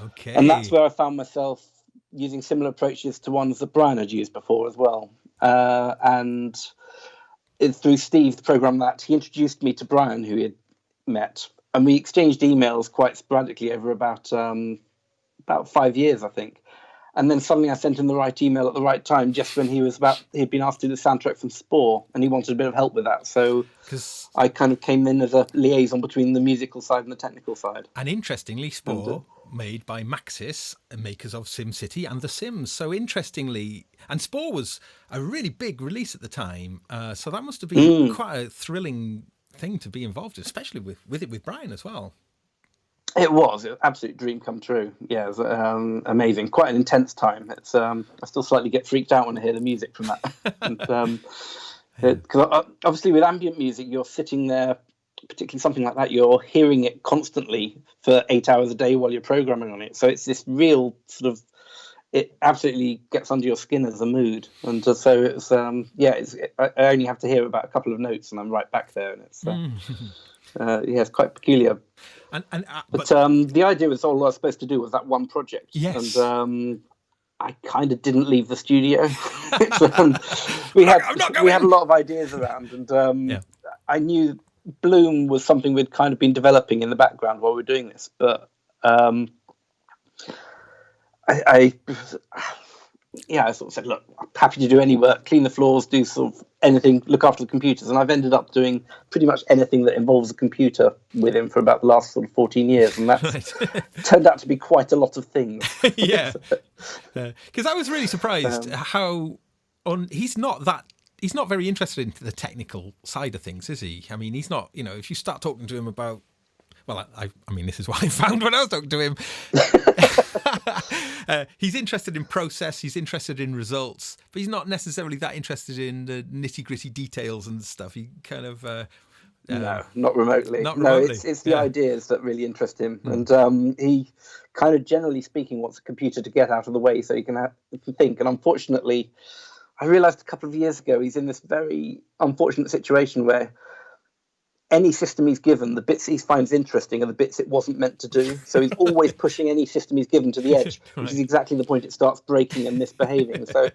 Okay. And that's where I found myself using similar approaches to ones that Brian had used before as well. And it's through Steve, the program that he introduced me to Brian, who he had met. And we exchanged emails quite sporadically over about 5 years, I think. And then suddenly I sent him the right email at the right time, just when he'd been asked to do the soundtrack from Spore, and he wanted a bit of help with that. So I kind of came in as a liaison between the musical side and the technical side. And interestingly, Spore, made by Maxis, makers of SimCity and The Sims. So interestingly, and Spore was a really big release at the time. So that must have been quite a thrilling thing to be involved in, especially with Brian as well. It was an absolute dream come true. Yeah, it was amazing. Quite an intense time. It's I still slightly get freaked out when I hear the music from that. Because obviously with ambient music, you're sitting there, particularly something like that, you're hearing it constantly for 8 hours a day while you're programming on it. So it's this real sort of, it absolutely gets under your skin as a mood. And so it's I only have to hear about a couple of notes and I'm right back there, and it's it's quite peculiar. But the idea was all I was supposed to do was that one project. Yes. And I kind of didn't leave the studio. We had a lot of ideas around, and I knew Bloom was something we'd kind of been developing in the background while we were doing this. But I sort of said, look, I'm happy to do any work, clean the floors, do sort of anything, look after the computers. And I've ended up doing pretty much anything that involves a computer with him for about the last sort of 14 years. And that's turned out to be quite a lot of things. Yeah. Because I was really surprised how he's not very interested in the technical side of things, is he? I mean, he's not, if you start talking to him about, well, I mean, this is what I found when I was talking to him. He's interested in process, he's interested in results, but he's not necessarily that interested in the nitty-gritty details and stuff. He kind of... no, not remotely. No, it's the ideas that really interest him. And he kind of, generally speaking, wants a computer to get out of the way so he can think. And unfortunately, I realised a couple of years ago, he's in this very unfortunate situation where any system he's given, the bits he finds interesting are the bits it wasn't meant to do. So he's always pushing any system he's given to the edge, which is exactly the point it starts breaking and misbehaving. So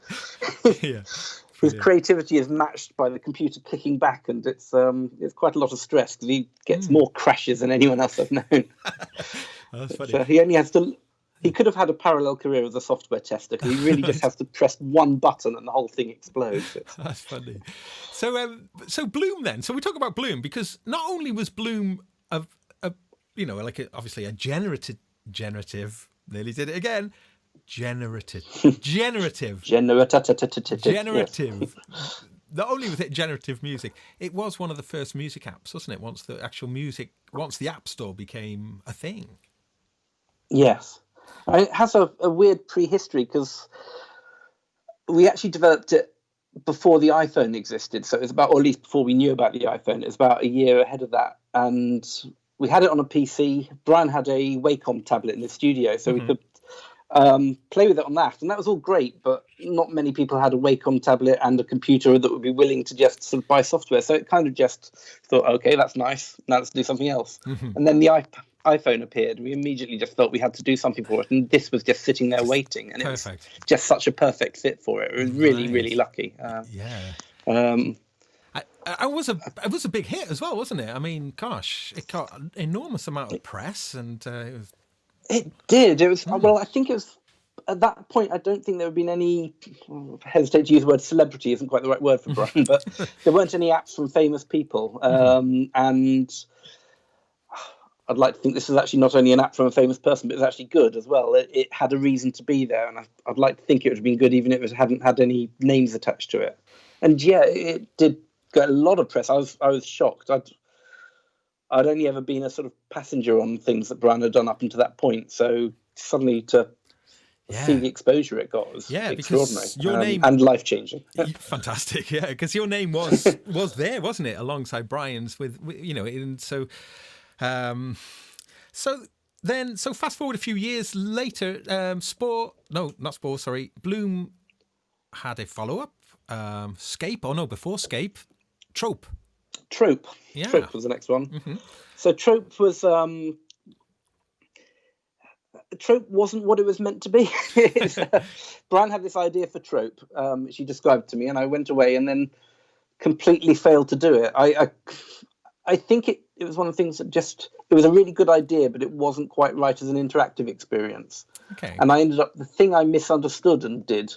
his creativity is matched by the computer clicking back, and it's quite a lot of stress because he gets more crashes than anyone else I've known. That's funny. So he only has to... He could have had a parallel career as a software tester because he really just has to press one button and the whole thing explodes. That's funny. So Bloom then. So we talk about Bloom because not only was Bloom obviously a generative. Nearly did it again. Generative. Not only was it generative music, it was one of the first music apps, wasn't it? Once the App Store became a thing. Yes. It has a weird prehistory because we actually developed it before the iPhone existed. So it was or at least before we knew about the iPhone. It was about a year ahead of that. And we had it on a PC. Brian had a Wacom tablet in the studio, so we could play with it on that. And that was all great, but not many people had a Wacom tablet and a computer that would be willing to just sort of buy software. So it kind of just thought, okay, that's nice. Now let's do something else. And then the iPhone appeared, we immediately just felt we had to do something for it, and this was just sitting there waiting, and perfect. it was just such a perfect fit for it. It was really, really lucky. It was a big hit as well, wasn't it? I mean, gosh, it got an enormous amount of press, and it did. It was well. I think it was at that point. I don't think there had been any. I hesitate to use the word celebrity; isn't quite the right word for Brian, but there weren't any apps from famous people, and I'd like to think this is actually not only an app from a famous person, but it's actually good as well. It had a reason to be there, and I'd like to think it would have been good even if it hadn't had any names attached to it. And yeah, it did get a lot of press. I was shocked. I'd only ever been a sort of passenger on things that Brian had done up until that point. So suddenly to see the exposure it got was extraordinary. Your name and life changing. Fantastic, yeah. Because your name was there, wasn't it, alongside Brian's with and so. So fast forward a few years later, Bloom had a follow-up, before Scape, Trope. Yeah. Trope was the next one. Mm-hmm. So Trope was Trope wasn't what it was meant to be. Brian had this idea for Trope, which he described to me, and I went away and then completely failed to do it. I think it was one of the things that it was a really good idea, but it wasn't quite right as an interactive experience. Okay. And I ended up, the thing I misunderstood and did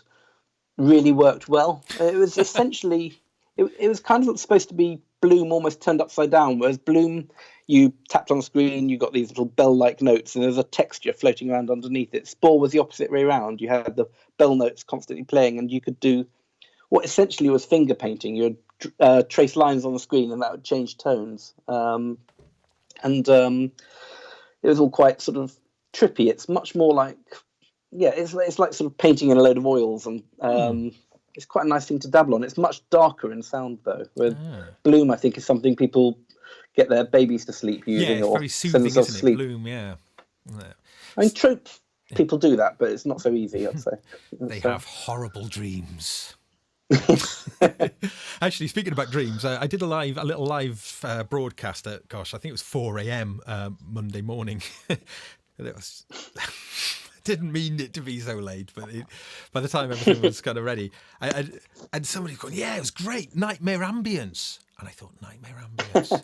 really worked well. It was essentially, it was kind of supposed to be Bloom almost turned upside down, whereas Bloom, you tapped on the screen, you got these little bell-like notes, and there's a texture floating around underneath it. Spore was the opposite way around. You had the bell notes constantly playing, and you could do what essentially was finger painting. You would trace lines on the screen, and that would change tones. It was all quite sort of trippy. It's much more like, it's like sort of painting in a load of oils, and it's quite a nice thing to dabble on. It's much darker in sound, though. Where Bloom, I think, is something people get their babies to sleep using, it's or very soothing, send themselves to sleep. Bloom, yeah. I mean, Trope, people do that, but it's not so easy, I'd say. They have horrible dreams. Actually, speaking about dreams, I did a little live broadcast at, I think it was 4 a.m. Monday morning. It was didn't mean it to be so late, but by the time everything was kind of ready, and somebody going, it was great, nightmare ambience, and I thought, nightmare ambience,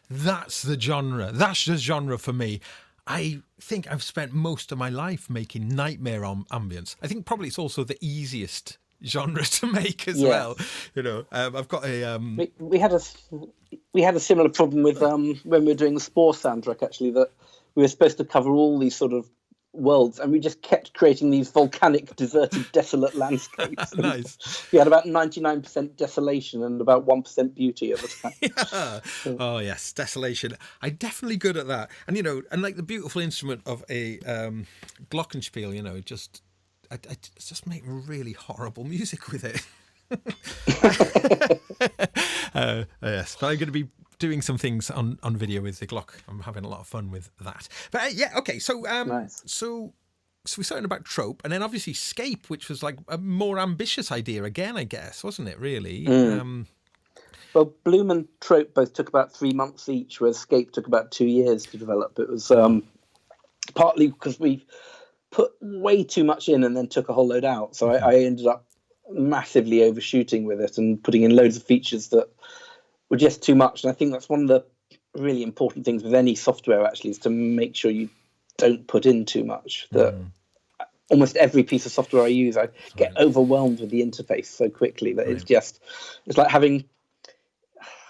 that's the genre for me. I think I've spent most of my life making nightmare ambience. I think probably it's also the easiest genre to make as well. I've got a we had a similar problem with when we were doing the Spore soundtrack, actually, that we were supposed to cover all these sort of worlds, and we just kept creating these volcanic, deserted, desolate landscapes. Nice. We had about 99% desolation and about 1% beauty at the time. Oh yes, desolation. I'm definitely good at that. And and like the beautiful instrument of a glockenspiel, I just make really horrible music with it. Yes, but I'm going to be doing some things on video with the Glock. I'm having a lot of fun with that. But okay, so nice. So we're starting about Trope, and then obviously Scape, which was like a more ambitious idea again, I guess, wasn't it? Really. Well, Bloom and Trope both took about 3 months each, whereas Scape took about 2 years to develop. It was partly because we put way too much in and then took a whole load out. So I ended up massively overshooting with it and putting in loads of features that were just too much. And I think that's one of the really important things with any software, actually, is to make sure you don't put in too much. That almost every piece of software I use, I get overwhelmed with the interface so quickly that it's like having...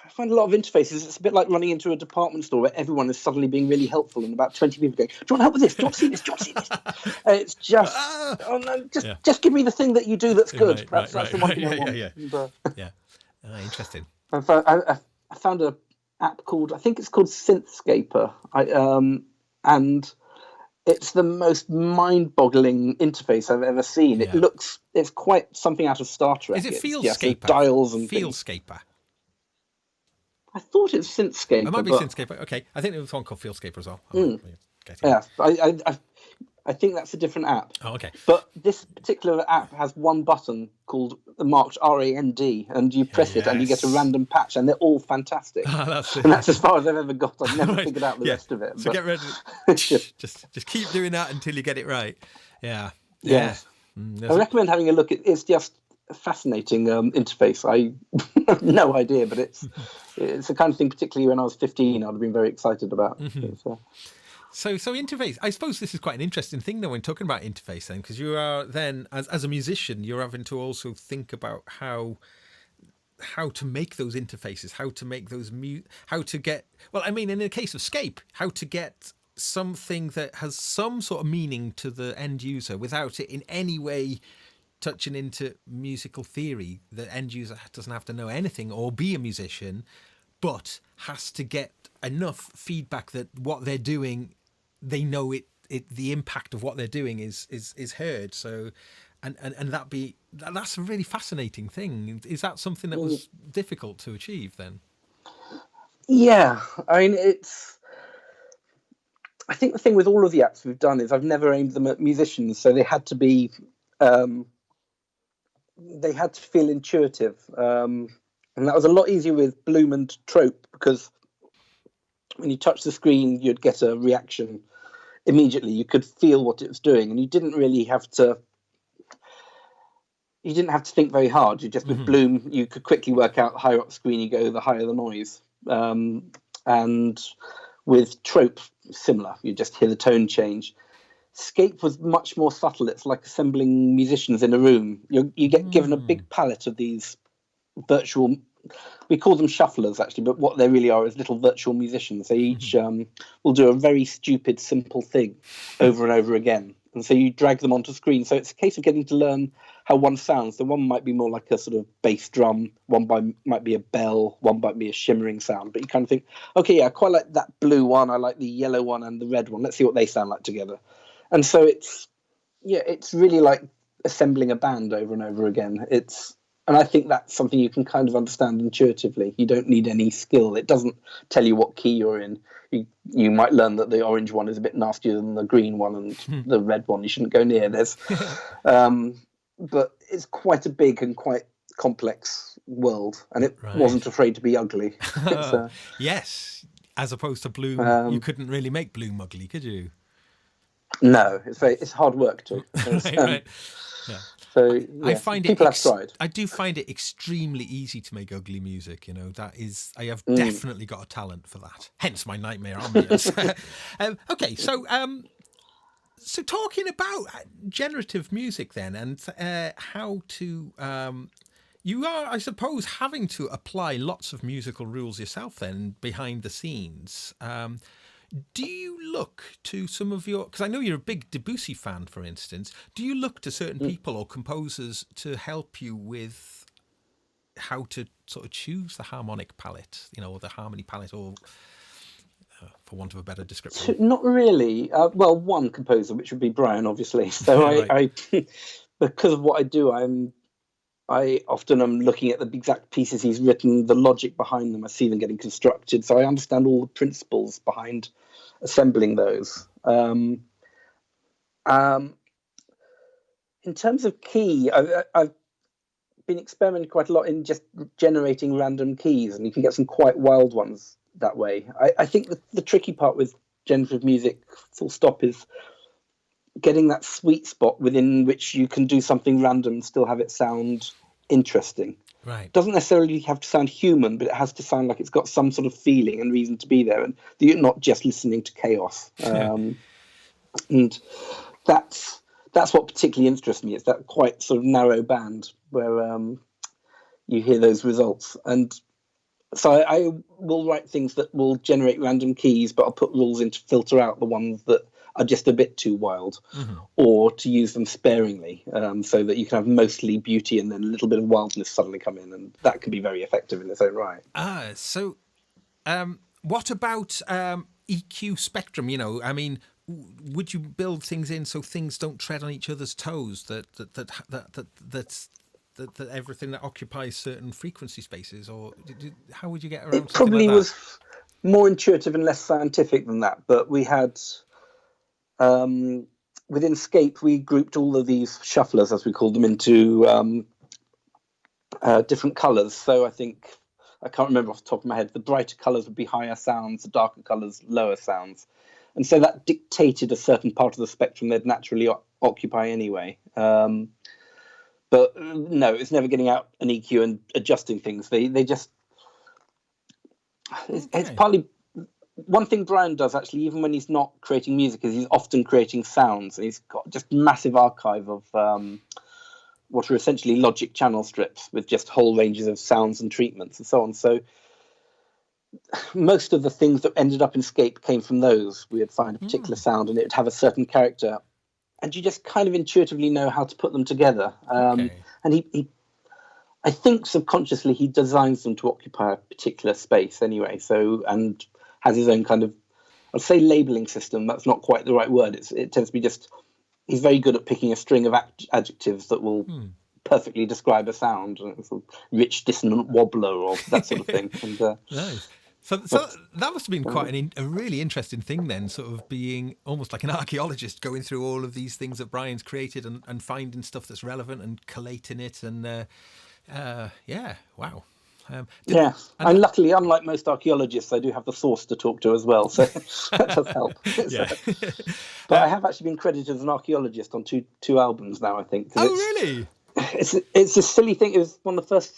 I find a lot of interfaces, it's a bit like running into a department store where everyone is suddenly being really helpful and about 20 people going, do you want help with this? Do you want to see this? Do you want to see this? It's just, just give me the thing that you do that's good. Perhaps that's the one thing I want. Interesting. I found an app called, I think it's called Synthscaper, and it's the most mind-boggling interface I've ever seen. It's quite something out of Star Trek. Is it Fieldscaper? Dials and Fieldscaper. I thought it was Synthscaper. It might be Synthscaper. Okay, I think there was one called Fieldscaper as well. I think that's a different app. Oh, okay. But this particular app has one button called marked RAND, and you press it and you get a random patch, and they're all fantastic. That's it. And that's as far as I've ever got. I've never Right. figured out the rest of it. So but get rid of it. just keep doing that until you get it right. Yeah. Yes. Mm, I recommend having a look at it's just a fascinating interface. I have no idea, but it's the kind of thing, particularly when I was 15, I'd have been very excited about. So interface, I suppose this is quite an interesting thing though when talking about interface then, because you are then, as a musician, you're having to also think about how to make those interfaces, how to make those how to get, well, I mean, in the case of Scape, how to get something that has some sort of meaning to the end user without it in any way touching into musical theory. The end user doesn't have to know anything or be a musician, but has to get enough feedback that what they're doing, they know the impact of what they're doing is heard. So, and that's a really fascinating thing. Is that something that was difficult to achieve then? Yeah, I mean, I think the thing with all of the apps we've done is I've never aimed them at musicians, so they had to be, they had to feel intuitive, and that was a lot easier with Bloom and Trope, because when you touch the screen, you'd get a reaction immediately. You could feel what it was doing, and you didn't really have to. You didn't have to think very hard. You just with Bloom, you could quickly work out the higher up the screen you go, the higher the noise. And with Trope, similar. You just hear the tone change. Scape was much more subtle. It's like assembling musicians in a room. You get given a big palette of these virtual. We call them shufflers, actually, but what they really are is little virtual musicians. They each will do a very stupid, simple thing over and over again. And so you drag them onto screen. So it's a case of getting to learn how one sounds. So one might be more like a sort of bass drum, might be a bell, one might be a shimmering sound. But you kind of think, okay, yeah, I quite like that blue one. I like the yellow one and the red one. Let's see what they sound like together. And so it's really like assembling a band over and over again. And I think that's something you can kind of understand intuitively. You don't need any skill. It doesn't tell you what key you're in. You might learn that the orange one is a bit nastier than the green one, and the red one you shouldn't go near. But it's quite a big and quite complex world, and it wasn't afraid to be ugly. Yes, as opposed to Bloom, you couldn't really make Bloom ugly, could you? No, it's hard work too. Right. Yeah. So yeah, I find people have tried. I do find it extremely easy to make ugly music. You know, I have definitely got a talent for that. Hence my nightmare ambience. Okay, so talking about generative music then, and how to, you are, I suppose, having to apply lots of musical rules yourself then behind the scenes. Do you look to some of your, because I know you're a big Debussy fan, for instance, do you look to certain people or composers to help you with how to sort of choose the harmonic palette, or the harmony palette, or for want of a better description? Not really. Well, one composer, which would be Brian, obviously. So I because of what I do, I often am looking at the exact pieces he's written, the logic behind them. I see them getting constructed, so I understand all the principles behind assembling those. In terms of key, I've been experimenting quite a lot in just generating random keys, and you can get some quite wild ones that way. I think the tricky part with generative music, full stop, is getting that sweet spot within which you can do something random and still have it sound interesting. Right. Doesn't necessarily have to sound human, but it has to sound like it's got some sort of feeling and reason to be there, and you're not just listening to chaos. And that's what particularly interests me. It's that quite sort of narrow band where you hear those results. And so I will write things that will generate random keys, but I'll put rules in to filter out the ones that are just a bit too wild, or to use them sparingly, so that you can have mostly beauty and then a little bit of wildness suddenly come in, and that can be very effective in its own right. So what about EQ spectrum? I mean, would you build things in so things don't tread on each other's toes? That's everything that occupies certain frequency spaces, or how would you get around? It probably was more intuitive and less scientific than that, but we had within Scape, we grouped all of these shufflers, as we called them, into different colours. So I think, I can't remember off the top of my head, the brighter colours would be higher sounds, the darker colours, lower sounds. And so that dictated a certain part of the spectrum they'd naturally occupy anyway. But no, it's never getting out an EQ and adjusting things. They just, it's partly, one thing Brian does actually, even when he's not creating music, is he's often creating sounds. And he's got just massive archive of what are essentially Logic channel strips with just whole ranges of sounds and treatments and so on. So most of the things that ended up in Scape came from those. We would find a particular sound and it would have a certain character, and you just kind of intuitively know how to put them together. And he, I think subconsciously, he designs them to occupy a particular space anyway. So, and has his own kind of, I'd say labeling system. That's not quite the right word. It tends to be just, he's very good at picking a string of adjectives that will perfectly describe a sound, sort of rich, dissonant wobbler or that sort of thing. And, nice. So that must have been quite a really interesting thing then, sort of being almost like an archaeologist, going through all of these things that Brian's created and finding stuff that's relevant and collating it. And wow. And luckily, unlike most archaeologists, I do have the source to talk to as well, so that does help. Yeah. But I have actually been credited as an archaeologist on two albums now, I think. Oh, really? It's a silly thing. It was one of the first...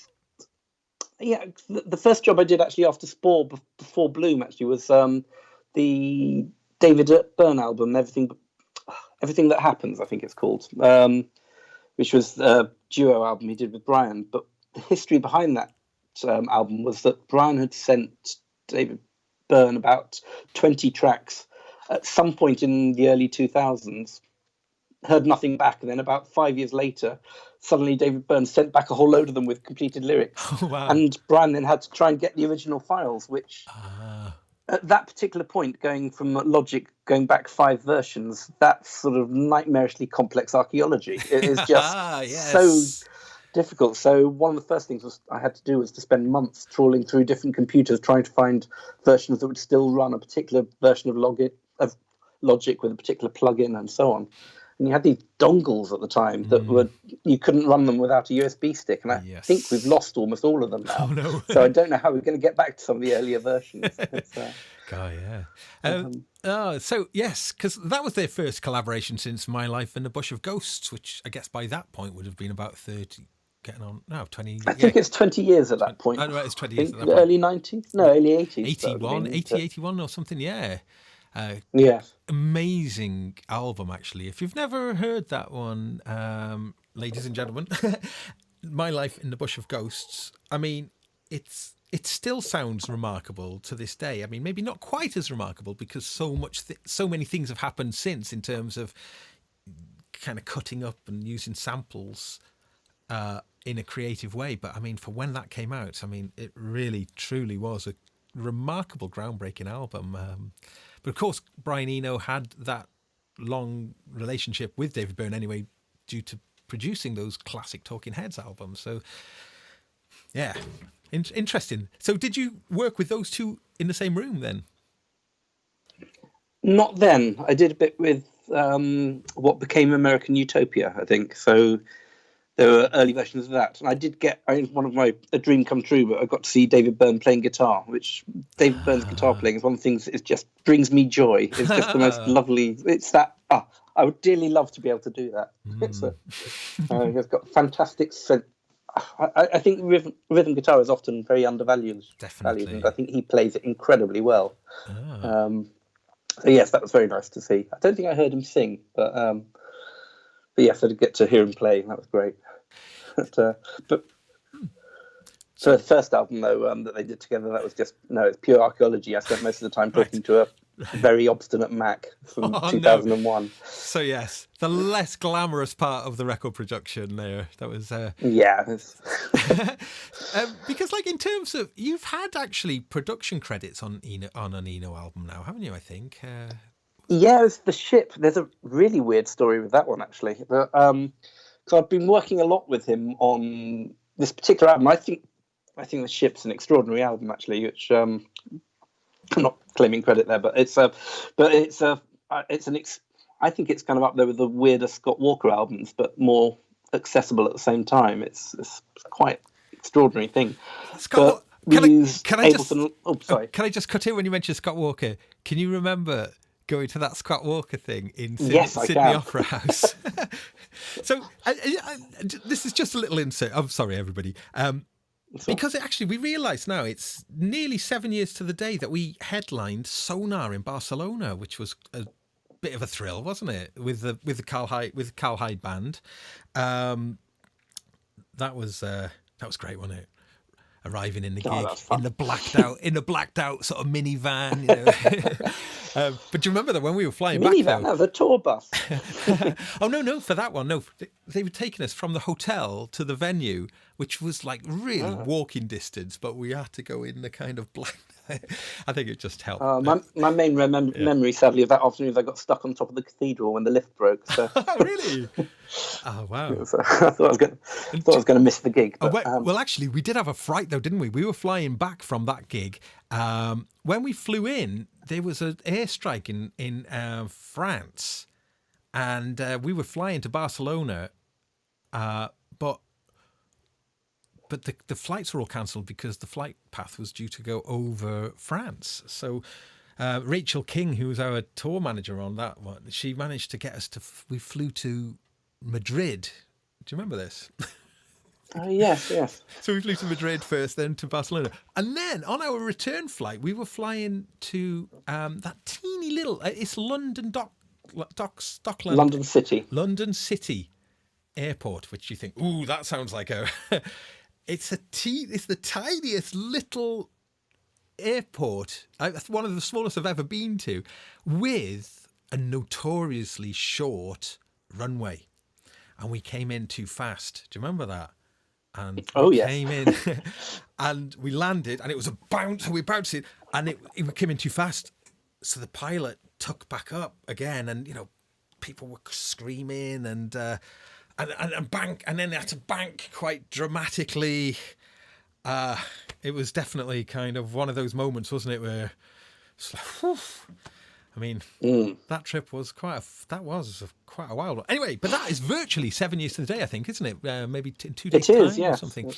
Yeah, the first job I did actually after Spore, before Bloom, actually, was the David Byrne album, Everything That Happens, I think it's called, which was a duo album he did with Brian. But the history behind that album was that Brian had sent David Byrne about 20 tracks at some point in the early 2000s, heard nothing back, and then about 5 years later, suddenly David Byrne sent back a whole load of them with completed lyrics. Oh, wow. And Brian then had to try and get the original files, which at that particular point, going from Logic, going back 5 versions, that's sort of nightmarishly complex archaeology. It is just so difficult. So one of the first things I had to do was to spend months trawling through different computers trying to find versions that would still run a particular version of Logic with a particular plugin and so on. And you had these dongles at the time that you couldn't run them without a USB stick. And I think we've lost almost all of them now. Oh, no. So I don't know how we're going to get back to some of the earlier versions. So, yes, because that was their first collaboration since My Life in the Bush of Ghosts, which I guess by that point would have been about 30, getting on, 20. I think it's 20 years at that point. Oh, right, it's 20 years at that point. Early 90s? No, early 80s. 81 or something, yeah. Amazing album, actually. If you've never heard that one, ladies and gentlemen, My Life in the Bush of Ghosts, I mean, it still sounds remarkable to this day. I mean, maybe not quite as remarkable because so many things have happened since in terms of kind of cutting up and using samples in a creative way. But I mean, for when that came out, I mean, it really, truly was a remarkable, groundbreaking album. But of course, Brian Eno had that long relationship with David Byrne anyway, due to producing those classic Talking Heads albums. So, yeah, interesting. So did you work with those two in the same room then? Not then. I did a bit with what became American Utopia, I think. So there were early versions of that. And I did get, one of a dream come true, but I got to see David Byrne playing guitar, which David Byrne's guitar playing is one of the things that just brings me joy. It's just the most lovely, it's that, I would dearly love to be able to do that. It's got fantastic sense. I think rhythm guitar is often very undervalued. Definitely. And I think he plays it incredibly well. So yes, that was very nice to see. I don't think I heard him sing, but yes, I did get to hear him play. That was great. But so the first album though that they did together, that was just it's pure archaeology. I spent most of the time talking to a very obstinate Mac from 2001. No. So yes, the less glamorous part of the record production there. That was because like in terms of, you've had actually production credits on an Eno album now, haven't you? I think. Yeah, it's The Ship. There's a really weird story with that one actually. But so I've been working a lot with him on this particular album. I think The Ship's an extraordinary album actually, which I'm not claiming credit there, but it's an I think it's kind of up there with the weirder Scott Walker albums, but more accessible at the same time. It's quite extraordinary thing. Scott, can I just cut in when you mentioned Scott Walker? Can you remember going to that Scott Walker thing in Sydney Opera House? So this is just a little insert. I'm sorry, everybody. Because we realise now it's nearly 7 years to the day that we headlined Sonar in Barcelona, which was a bit of a thrill, wasn't it? With the Carl Hyde band. That was great, wasn't it? Arriving in the gig in the blacked out sort of minivan, but do you remember that when we were flying back? Minivan, no, the tour bus. Oh no, for that one, no, they were taking us from the hotel to the venue, which was like really walking distance, but we had to go in the kind of black. I think it just helped. My main memory, sadly, of that afternoon is I got stuck on top of the cathedral when the lift broke. So. Oh, really? Oh, wow. I thought I was going to miss the gig. But, well, actually, we did have a fright, though, didn't we? We were flying back from that gig. When we flew in, there was an airstrike in France, and we were flying to Barcelona, but the flights were all cancelled because the flight path was due to go over France. So Rachel King, who was our tour manager on that one, she managed to get us we flew to Madrid. Do you remember this? Yes. So we flew to Madrid first, then to Barcelona. And then on our return flight, we were flying to that teeny little, it's London Dockland. London City Airport, which you think, ooh, that sounds like a... It's the tiniest little airport. It's one of the smallest I've ever been to, with a notoriously short runway. And we came in too fast. Do you remember that? And we came in and we landed, and it was a bounce, and we bounced it, and it came in too fast. So the pilot took back up again, and people were screaming and bank, and then they had to bank quite dramatically. It was definitely kind of one of those moments, wasn't it, where it's like, whew. I mean, that trip was quite a while. Anyway, but that is virtually 7 years to the day, I think, isn't it? Maybe in 2 days' time or something.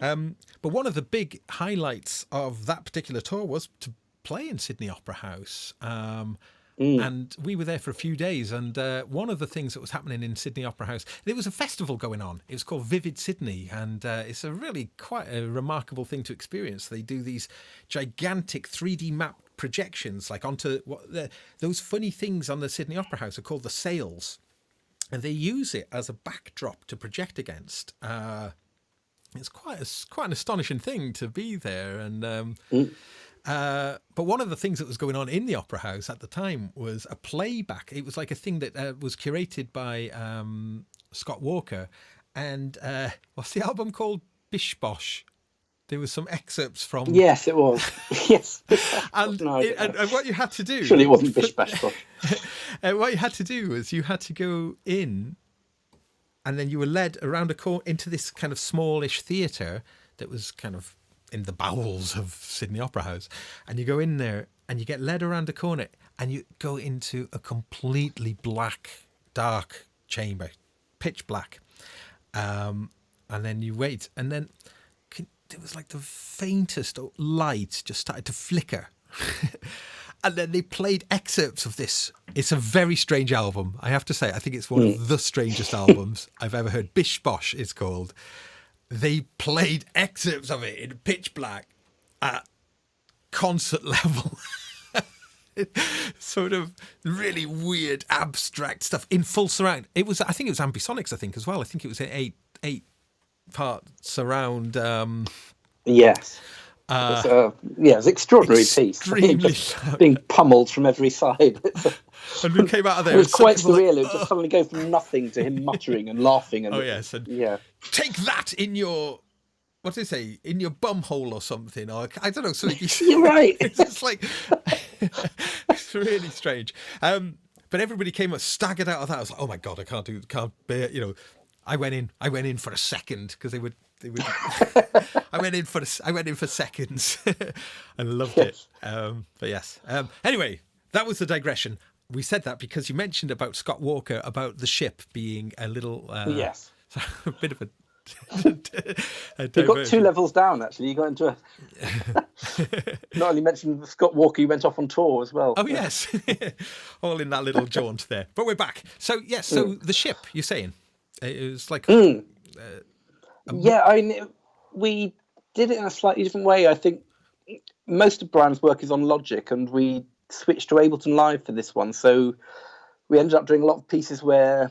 But one of the big highlights of that particular tour was to play in Sydney Opera House. And we were there for a few days, and one of the things that was happening in Sydney Opera House, there was a festival going on. It was called Vivid Sydney, and it's a really quite a remarkable thing to experience. They do these gigantic 3D map projections, like onto those funny things on the Sydney Opera House are called the sails, and they use it as a backdrop to project against. It's quite an astonishing thing to be there, and. But one of the things that was going on in the Opera House at the time was a playback. It was like a thing that was curated by Scott Walker. And what's the album called? Bish Bosh. There was some excerpts from... Yes, it was. Yes. and what you had to do... Surely it wasn't Bish Bash Bosh. What you had to do was you had to go in, and then you were led around a corner into this kind of smallish theatre that was kind of in the bowels of Sydney Opera House, and you go in there and you get led around a corner and you go into a completely dark chamber, pitch black, and then you wait, and then it was like the faintest light just started to flicker. And then they played excerpts of this. It's a very strange album, I have to say. I think it's one of the strangest albums I've ever heard. Bish Bosh is called. They played excerpts of it in pitch black at concert level. Sort of really weird, abstract stuff in full surround. I think it was ambisonics, as well. I think it was an eight-part surround. Yes. It's extraordinary piece. Just being pummeled from every side. And we came out of there. It was quite surreal. It would just suddenly go from nothing to him muttering and laughing. And take that in your, what did they say, in your bum hole or something, or I don't know. Something. You're right. It's just like it's really strange. But everybody came up staggered out of that. I was like, oh my god, I can't bear. I went in for a second because they would. I went in for seconds and loved it. But yes. Anyway, that was the digression. we said that because you mentioned about Scott Walker, about the ship being a little... Yes. a bit of a You got 2 levels down, actually. You got into a... Not only mentioned Scott Walker, you went off on tour as well. Oh, yes. All in that little jaunt there. But we're back. So, yes, so the ship, you're saying? It was like... we did it in a slightly different way. I think most of Brian's work is on Logic, and we switched to Ableton Live for this one. So we ended up doing a lot of pieces where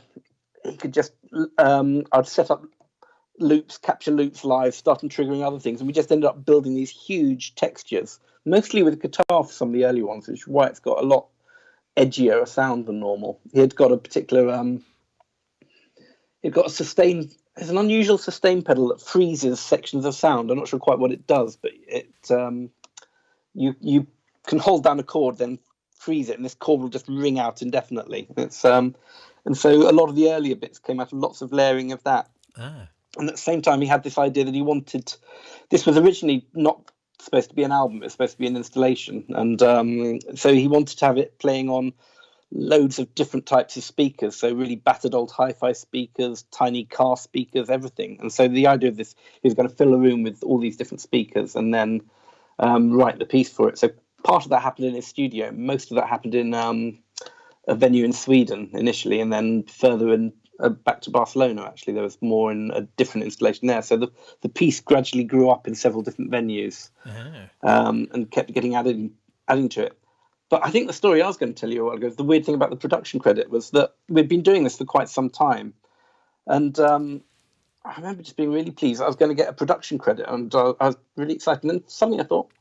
he could just... I'd set up loops, capture loops live, starting triggering other things, and we just ended up building these huge textures, mostly with guitar for some of the early ones, which is why it's got a lot edgier a sound than normal. He had got a particular there's an unusual sustain pedal that freezes sections of sound. I'm not sure quite what it does, but it you can hold down a chord, then freeze it, and this chord will just ring out indefinitely. It's and so a lot of the earlier bits came out of lots of layering of that. And at the same time, he had this idea that he wanted... This was originally not supposed to be an album. It was supposed to be an installation. And so he wanted to have it playing on loads of different types of speakers. So really battered old hi-fi speakers, tiny car speakers, everything. And so the idea of this, he was going to fill a room with all these different speakers and then write the piece for it. So part of that happened in his studio. Most of that happened in a venue in Sweden initially, and then further in... back to Barcelona, actually. There was more in a different installation there. So the piece gradually grew up in several different venues and kept getting adding to it. But I think the story I was going to tell you a while ago, the weird thing about the production credit was that we'd been doing this for quite some time. And I remember just being really pleased. I was going to get a production credit, and I was really excited. And then suddenly I thought,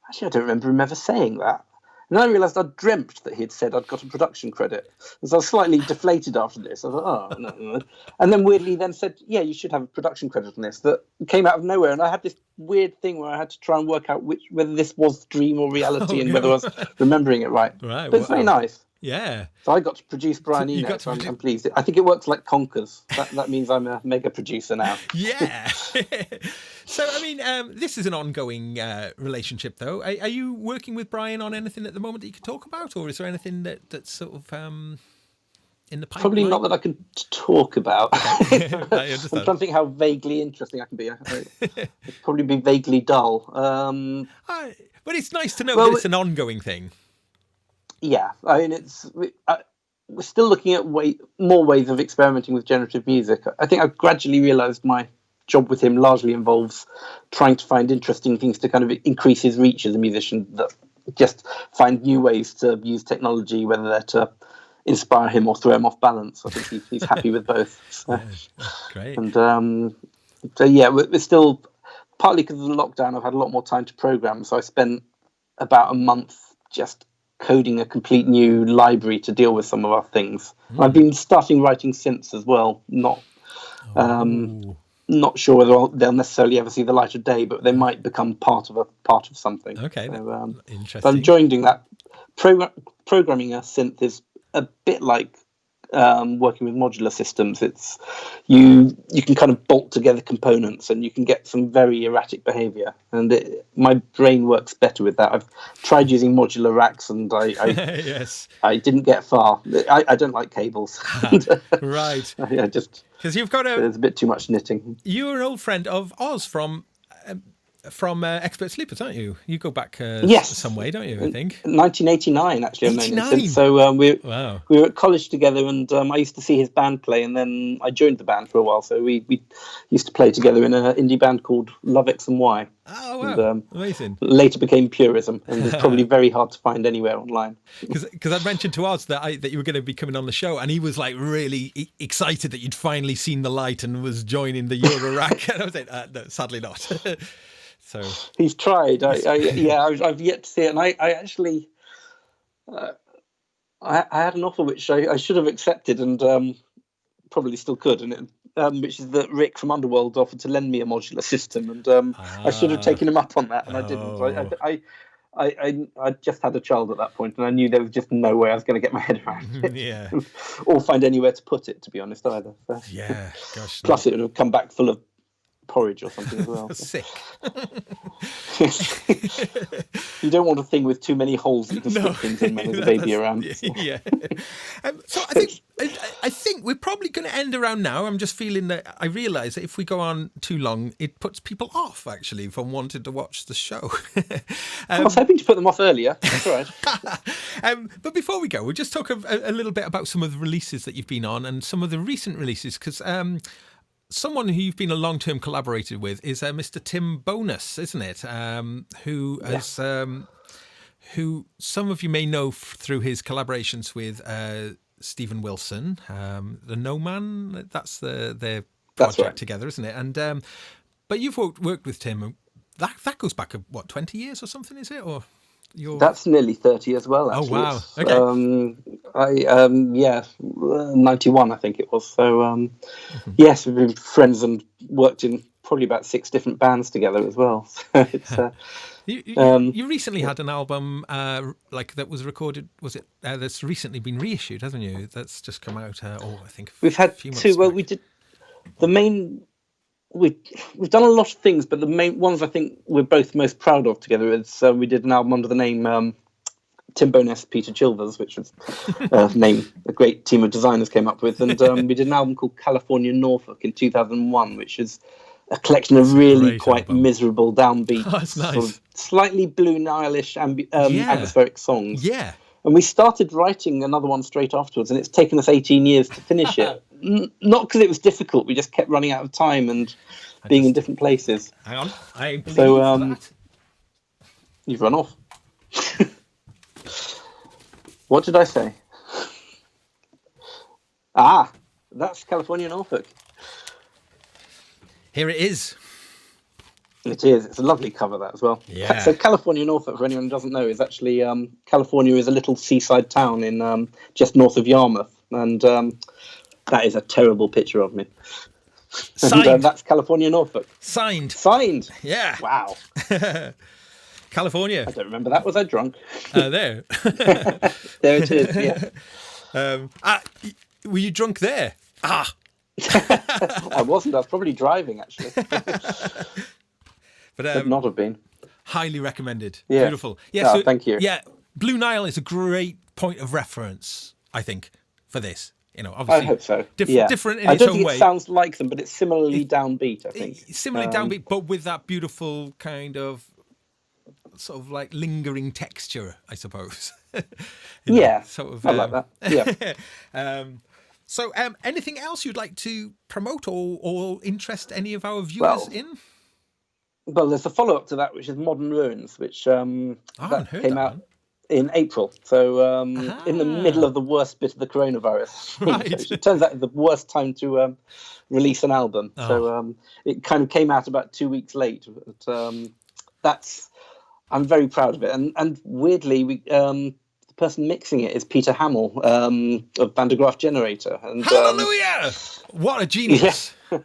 actually, I don't remember him ever saying that. And then I realised I'd dreamt that he'd said I'd got a production credit. And so I was slightly deflated after this. I thought, oh, no. And then weirdly then said, yeah, you should have a production credit on this. That came out of nowhere. And I had this weird thing where I had to try and work out whether this was dream or reality and whether I was remembering it right. But it's very nice. Yeah. So I got to produce Brian Eno, so I'm pleased. I think it works like conkers. That means I'm a mega producer now. Yeah. So, I mean, this is an ongoing relationship, though. Are you working with Brian on anything at the moment that you can talk about, or is there anything that's sort of in the pipeline? Probably not that I can talk about. Okay. I'm trying to think how vaguely interesting I can be. It'd probably be vaguely dull. But it's nice to know that it's an ongoing thing. Yeah, I mean, we're still looking at more ways of experimenting with generative music. I think I've gradually realised my job with him largely involves trying to find interesting things to kind of increase his reach as a musician, that just find new ways to use technology, whether they're to inspire him or throw him off balance. I think he's happy with both. So. Yeah, great. And so, yeah, we're still, partly because of the lockdown, I've had a lot more time to program. So I spent about a month just coding a complete new library to deal with some of our things. I've been starting writing synths as well. Not sure whether they'll necessarily ever see the light of day, but they might become part of something. Okay, so, interesting. So I'm enjoying doing that. Programming a synth is a bit like working with modular systems. It's you can kind of bolt together components, and you can get some very erratic behavior. And my brain works better with that. I've tried using modular racks, and I yes, I didn't get far. I don't like cables. Right. Yeah, just because you've got there's a bit too much knitting. You're an old friend of Oz from Expert Sleepers, aren't you? You go back some way, don't you, I think? 1989, actually. 89? So we were at college together, and I used to see his band play, and then I joined the band for a while. So we used to play together in an indie band called Love X and Y. Oh, wow. And, amazing. Later became Purism, and it's probably very hard to find anywhere online. Because I mentioned to Oz that you were going to be coming on the show, and he was like really excited that you'd finally seen the light and was joining the Euro Rack. And I was like, no, sadly not. So he's tried. I've yet to see it, and I actually I had an offer which I should have accepted, and probably still could, and which is that Rick from Underworld offered to lend me a modular system, and I should have taken him up on that, and I didn't. I just had a child at that point, and I knew there was just no way I was going to get my head around it, yeah, or find anywhere to put it. To be honest, either. So. Yeah, gosh. Plus, it would have come back full of porridge or something as well. Sick. You don't want a thing with too many holes that you can stick things in when there's a baby around. Yeah. So I think we're probably going to end around now. I'm just feeling that I realise that if we go on too long, it puts people off, actually, from wanting to watch the show. I was hoping to put them off earlier. That's all right. But before we go, we'll just talk a little bit about some of the releases that you've been on and some of the recent releases, because someone who you've been a long-term collaborator with is Mr. Tim Bonus, isn't it? Who has, who some of you may know through his collaborations with Stephen Wilson, the No Man. That's their project together, isn't it? And but you've worked with Tim. That goes back 20 years or something, is it? Or that's nearly 30 as well. Actually. Oh wow! Okay. 91, I think it was. So yes, we've been friends and worked in probably about 6 different bands together as well. So it's, you recently had an album that was recorded. Was it that's recently been reissued, hasn't you? That's just come out. I think we've had 2. Well, we did the main. We've done a lot of things, but the main ones I think we're both most proud of together is we did an album under the name Tim Bonus, Peter Chilvers, which was a name a great team of designers came up with, and we did an album called California Norfolk in 2001, which is a collection of really quite miserable, downbeat, that's nice. sort of slightly Blue Nile-ish atmospheric songs. Yeah. And we started writing another one straight afterwards, and it's taken us 18 years to finish it. Not because it was difficult, we just kept running out of time and being in different places. Hang on, I believe that. You've run off. What did I say? That's California Norfolk. Here it is. It is. It's a lovely cover, that as well. Yeah. So California Norfolk, for anyone who doesn't know, is actually California is a little seaside town in just north of Yarmouth, and that is a terrible picture of me. Signed. And, that's California Norfolk. Signed. Yeah. Wow. California. I don't remember that. Was I drunk? There. There it is. Yeah. Were you drunk there? I wasn't. I was probably driving, actually. But Could not have been. Highly recommended. Yeah. Beautiful. Yeah. Thank you. Yeah, Blue Nile is a great point of reference, I think, for this. Obviously, I hope so. Different in its own way. I don't think it sounds like them, but it's similarly downbeat, I think. Similarly downbeat, but with that beautiful kind of sort of like lingering texture, I suppose. Sort of. I like that. Yeah. So, anything else you'd like to promote or interest any of our viewers in? Well, there's a follow-up to that, which is Modern Ruins, which came out in April. So in the middle of the worst bit of the coronavirus. Right. It turns out the worst time to release an album. Oh. So it kind of came out about 2 weeks late. But, I'm very proud of it. And weirdly, the person mixing it is Peter Hamill of Van de Graaff Generator. And, hallelujah! What a genius! Yeah.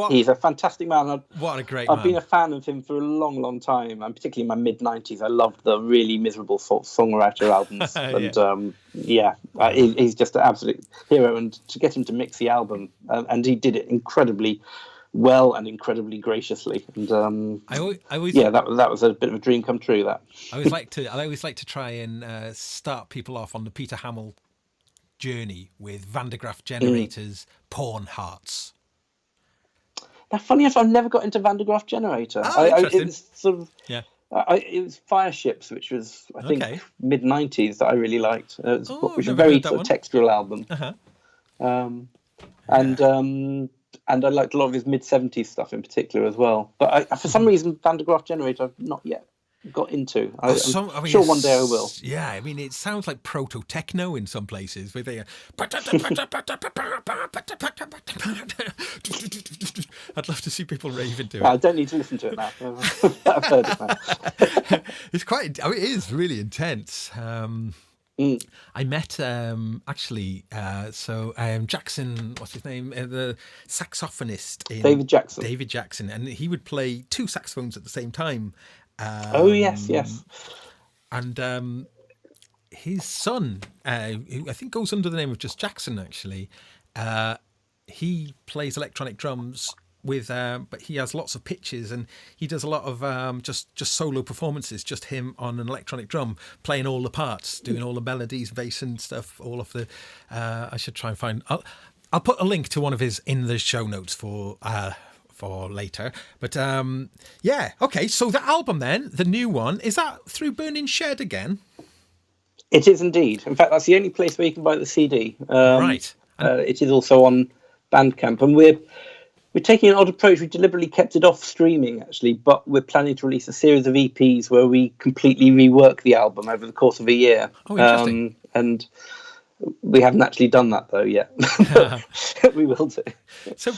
He's a fantastic man. What a great man. I've been a fan of him for a long, long time, and particularly in my mid-90s. I loved the really miserable sort of songwriter albums. And he's just an absolute hero. And to get him to mix the album, and he did it incredibly well and incredibly graciously. And that was a bit of a dream come true. That I always like to try and start people off on the Peter Hamill journey with Van de Graaff Generator's Porn Hearts. Now, funny enough, I've never got into Van de Graaff Generator. Interesting. It was sort of it was Fire Ships, which was I think mid '90s that I really liked. Which was a very sort of textural album. And I liked a lot of his mid '70s stuff in particular as well. But for some reason, Van de Graaff Generator I've not yet got into. I'm sure one day I will. Yeah, I mean, it sounds like proto techno in some places. Where they, I'd love to see people rave into it. I don't need to listen to it now. I've heard it now. It's quite. I mean, it is really intense. I met Jackson, what's his name, the saxophonist in David Jackson, and he would play 2 saxophones at the same time. Yes. And his son, who I think goes under the name of just Jackson, actually, he plays electronic drums but he has lots of pitches, and he does a lot of just solo performances, just him on an electronic drum, playing all the parts, doing all the melodies, bass and stuff, all of the. I should try and find. I'll put a link to one of his in the show notes for later. But yeah, okay. So the album then, the new one, is that through Burning Shed again? It is indeed. In fact, that's the only place where you can buy the CD. Right. It is also on Bandcamp, and we're taking an odd approach. We deliberately kept it off streaming, actually, but we're planning to release a series of EPs where we completely rework the album over the course of a year. Oh, interesting. And we haven't actually done that though yet. We will do. So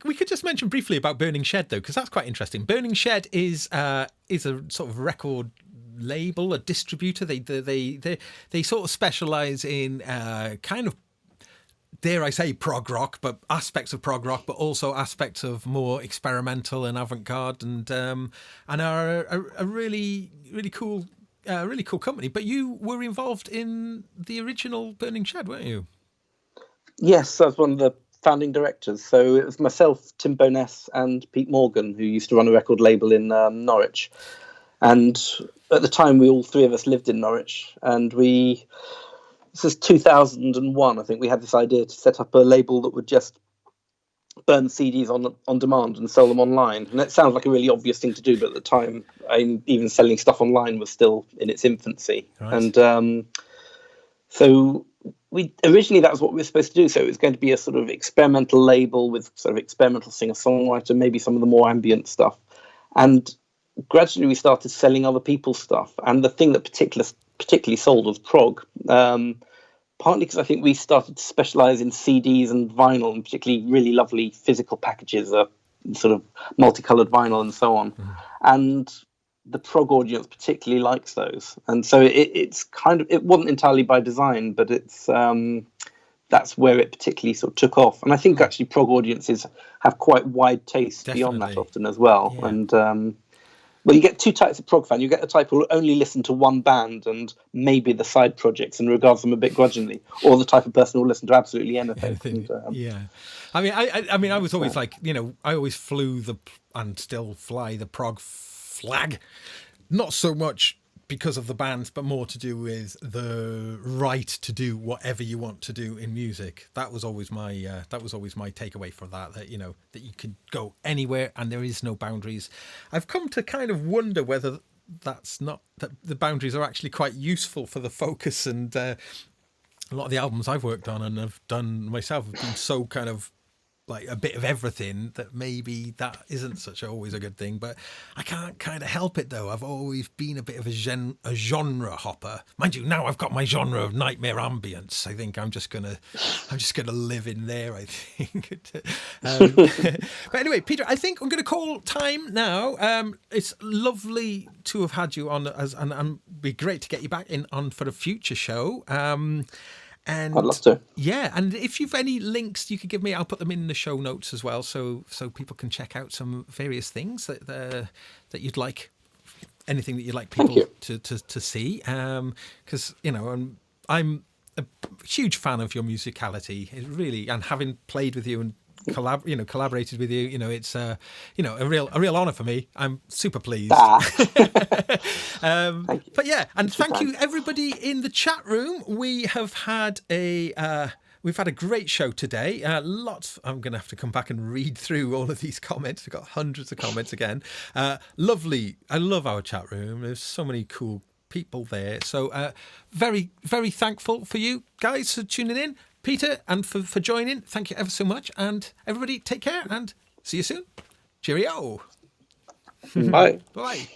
we could just mention briefly about Burning Shed though, because that's quite interesting. Burning Shed is a sort of record label, a distributor. They sort of specialize in kind of, dare I say, prog rock, but aspects of prog rock, but also aspects of more experimental and avant-garde, and are a really cool company. But you were involved in the original Burning Shed, weren't you? Yes, I was one of the founding directors. So it was myself, Tim Bowness, and Pete Morgan, who used to run a record label in Norwich. And at the time, all three of us lived in Norwich, and this is 2001, I think. We had this idea to set up a label that would just burn CDs on demand and sell them online. And it sounds like a really obvious thing to do, but at the time, even selling stuff online was still in its infancy. Right. And so originally that was what we were supposed to do. So it was going to be a sort of experimental label with sort of experimental singer-songwriter, maybe some of the more ambient stuff. And gradually we started selling other people's stuff. And the thing that particularly sold was prog. Partly because I think we started to specialize in CDs and vinyl, and particularly really lovely physical packages, sort of multicolored vinyl and so on. Mm. And the prog audience particularly likes those. And so it's kind of, it wasn't entirely by design, but it's that's where it particularly sort of took off. And I think actually prog audiences have quite wide tastes beyond that often as well. Yeah. And well, you get two types of prog fan. You get the type who only listen to one band and maybe the side projects and regards them a bit grudgingly, or the type of person who will listen to absolutely anything. And, yeah, I mean, I was always like, I always flew and still fly the prog flag, not so much because of the bands, but more to do with the right to do whatever you want to do in music. That was always my takeaway for that you could go anywhere and there is no boundaries. I've come to kind of wonder whether that the boundaries are actually quite useful for the focus, and a lot of the albums I've worked on and have done myself have been so kind of like a bit of everything that maybe that isn't always a good thing. But I can't kind of help it though. I've always been a bit of a genre hopper, mind you. Now I've got my genre of nightmare ambience. I think I'm just gonna live in there, I think. But anyway, Peter, I think I'm gonna call time now. It's lovely to have had you on, and it'd be great to get you back on for a future show. And I'd love to. Yeah, and if you've any links you could give me, I'll put them in the show notes as well, so people can check out some various things that you'd like, anything that you'd like people to see. Because I'm a huge fan of your musicality. It really, and having played with you and collaborated with you, it's a real honor for me. I'm super pleased. But yeah, and thank you everybody in the chat room. We have had a great show today. Lots. I'm going to have to come back and read through all of these comments. We've got hundreds of comments again. Lovely. I love our chat room. There's so many cool people there. So very, very thankful for you guys for tuning in. Peter, and for joining, thank you ever so much. And everybody, take care and see you soon. Cheerio. Bye. Bye.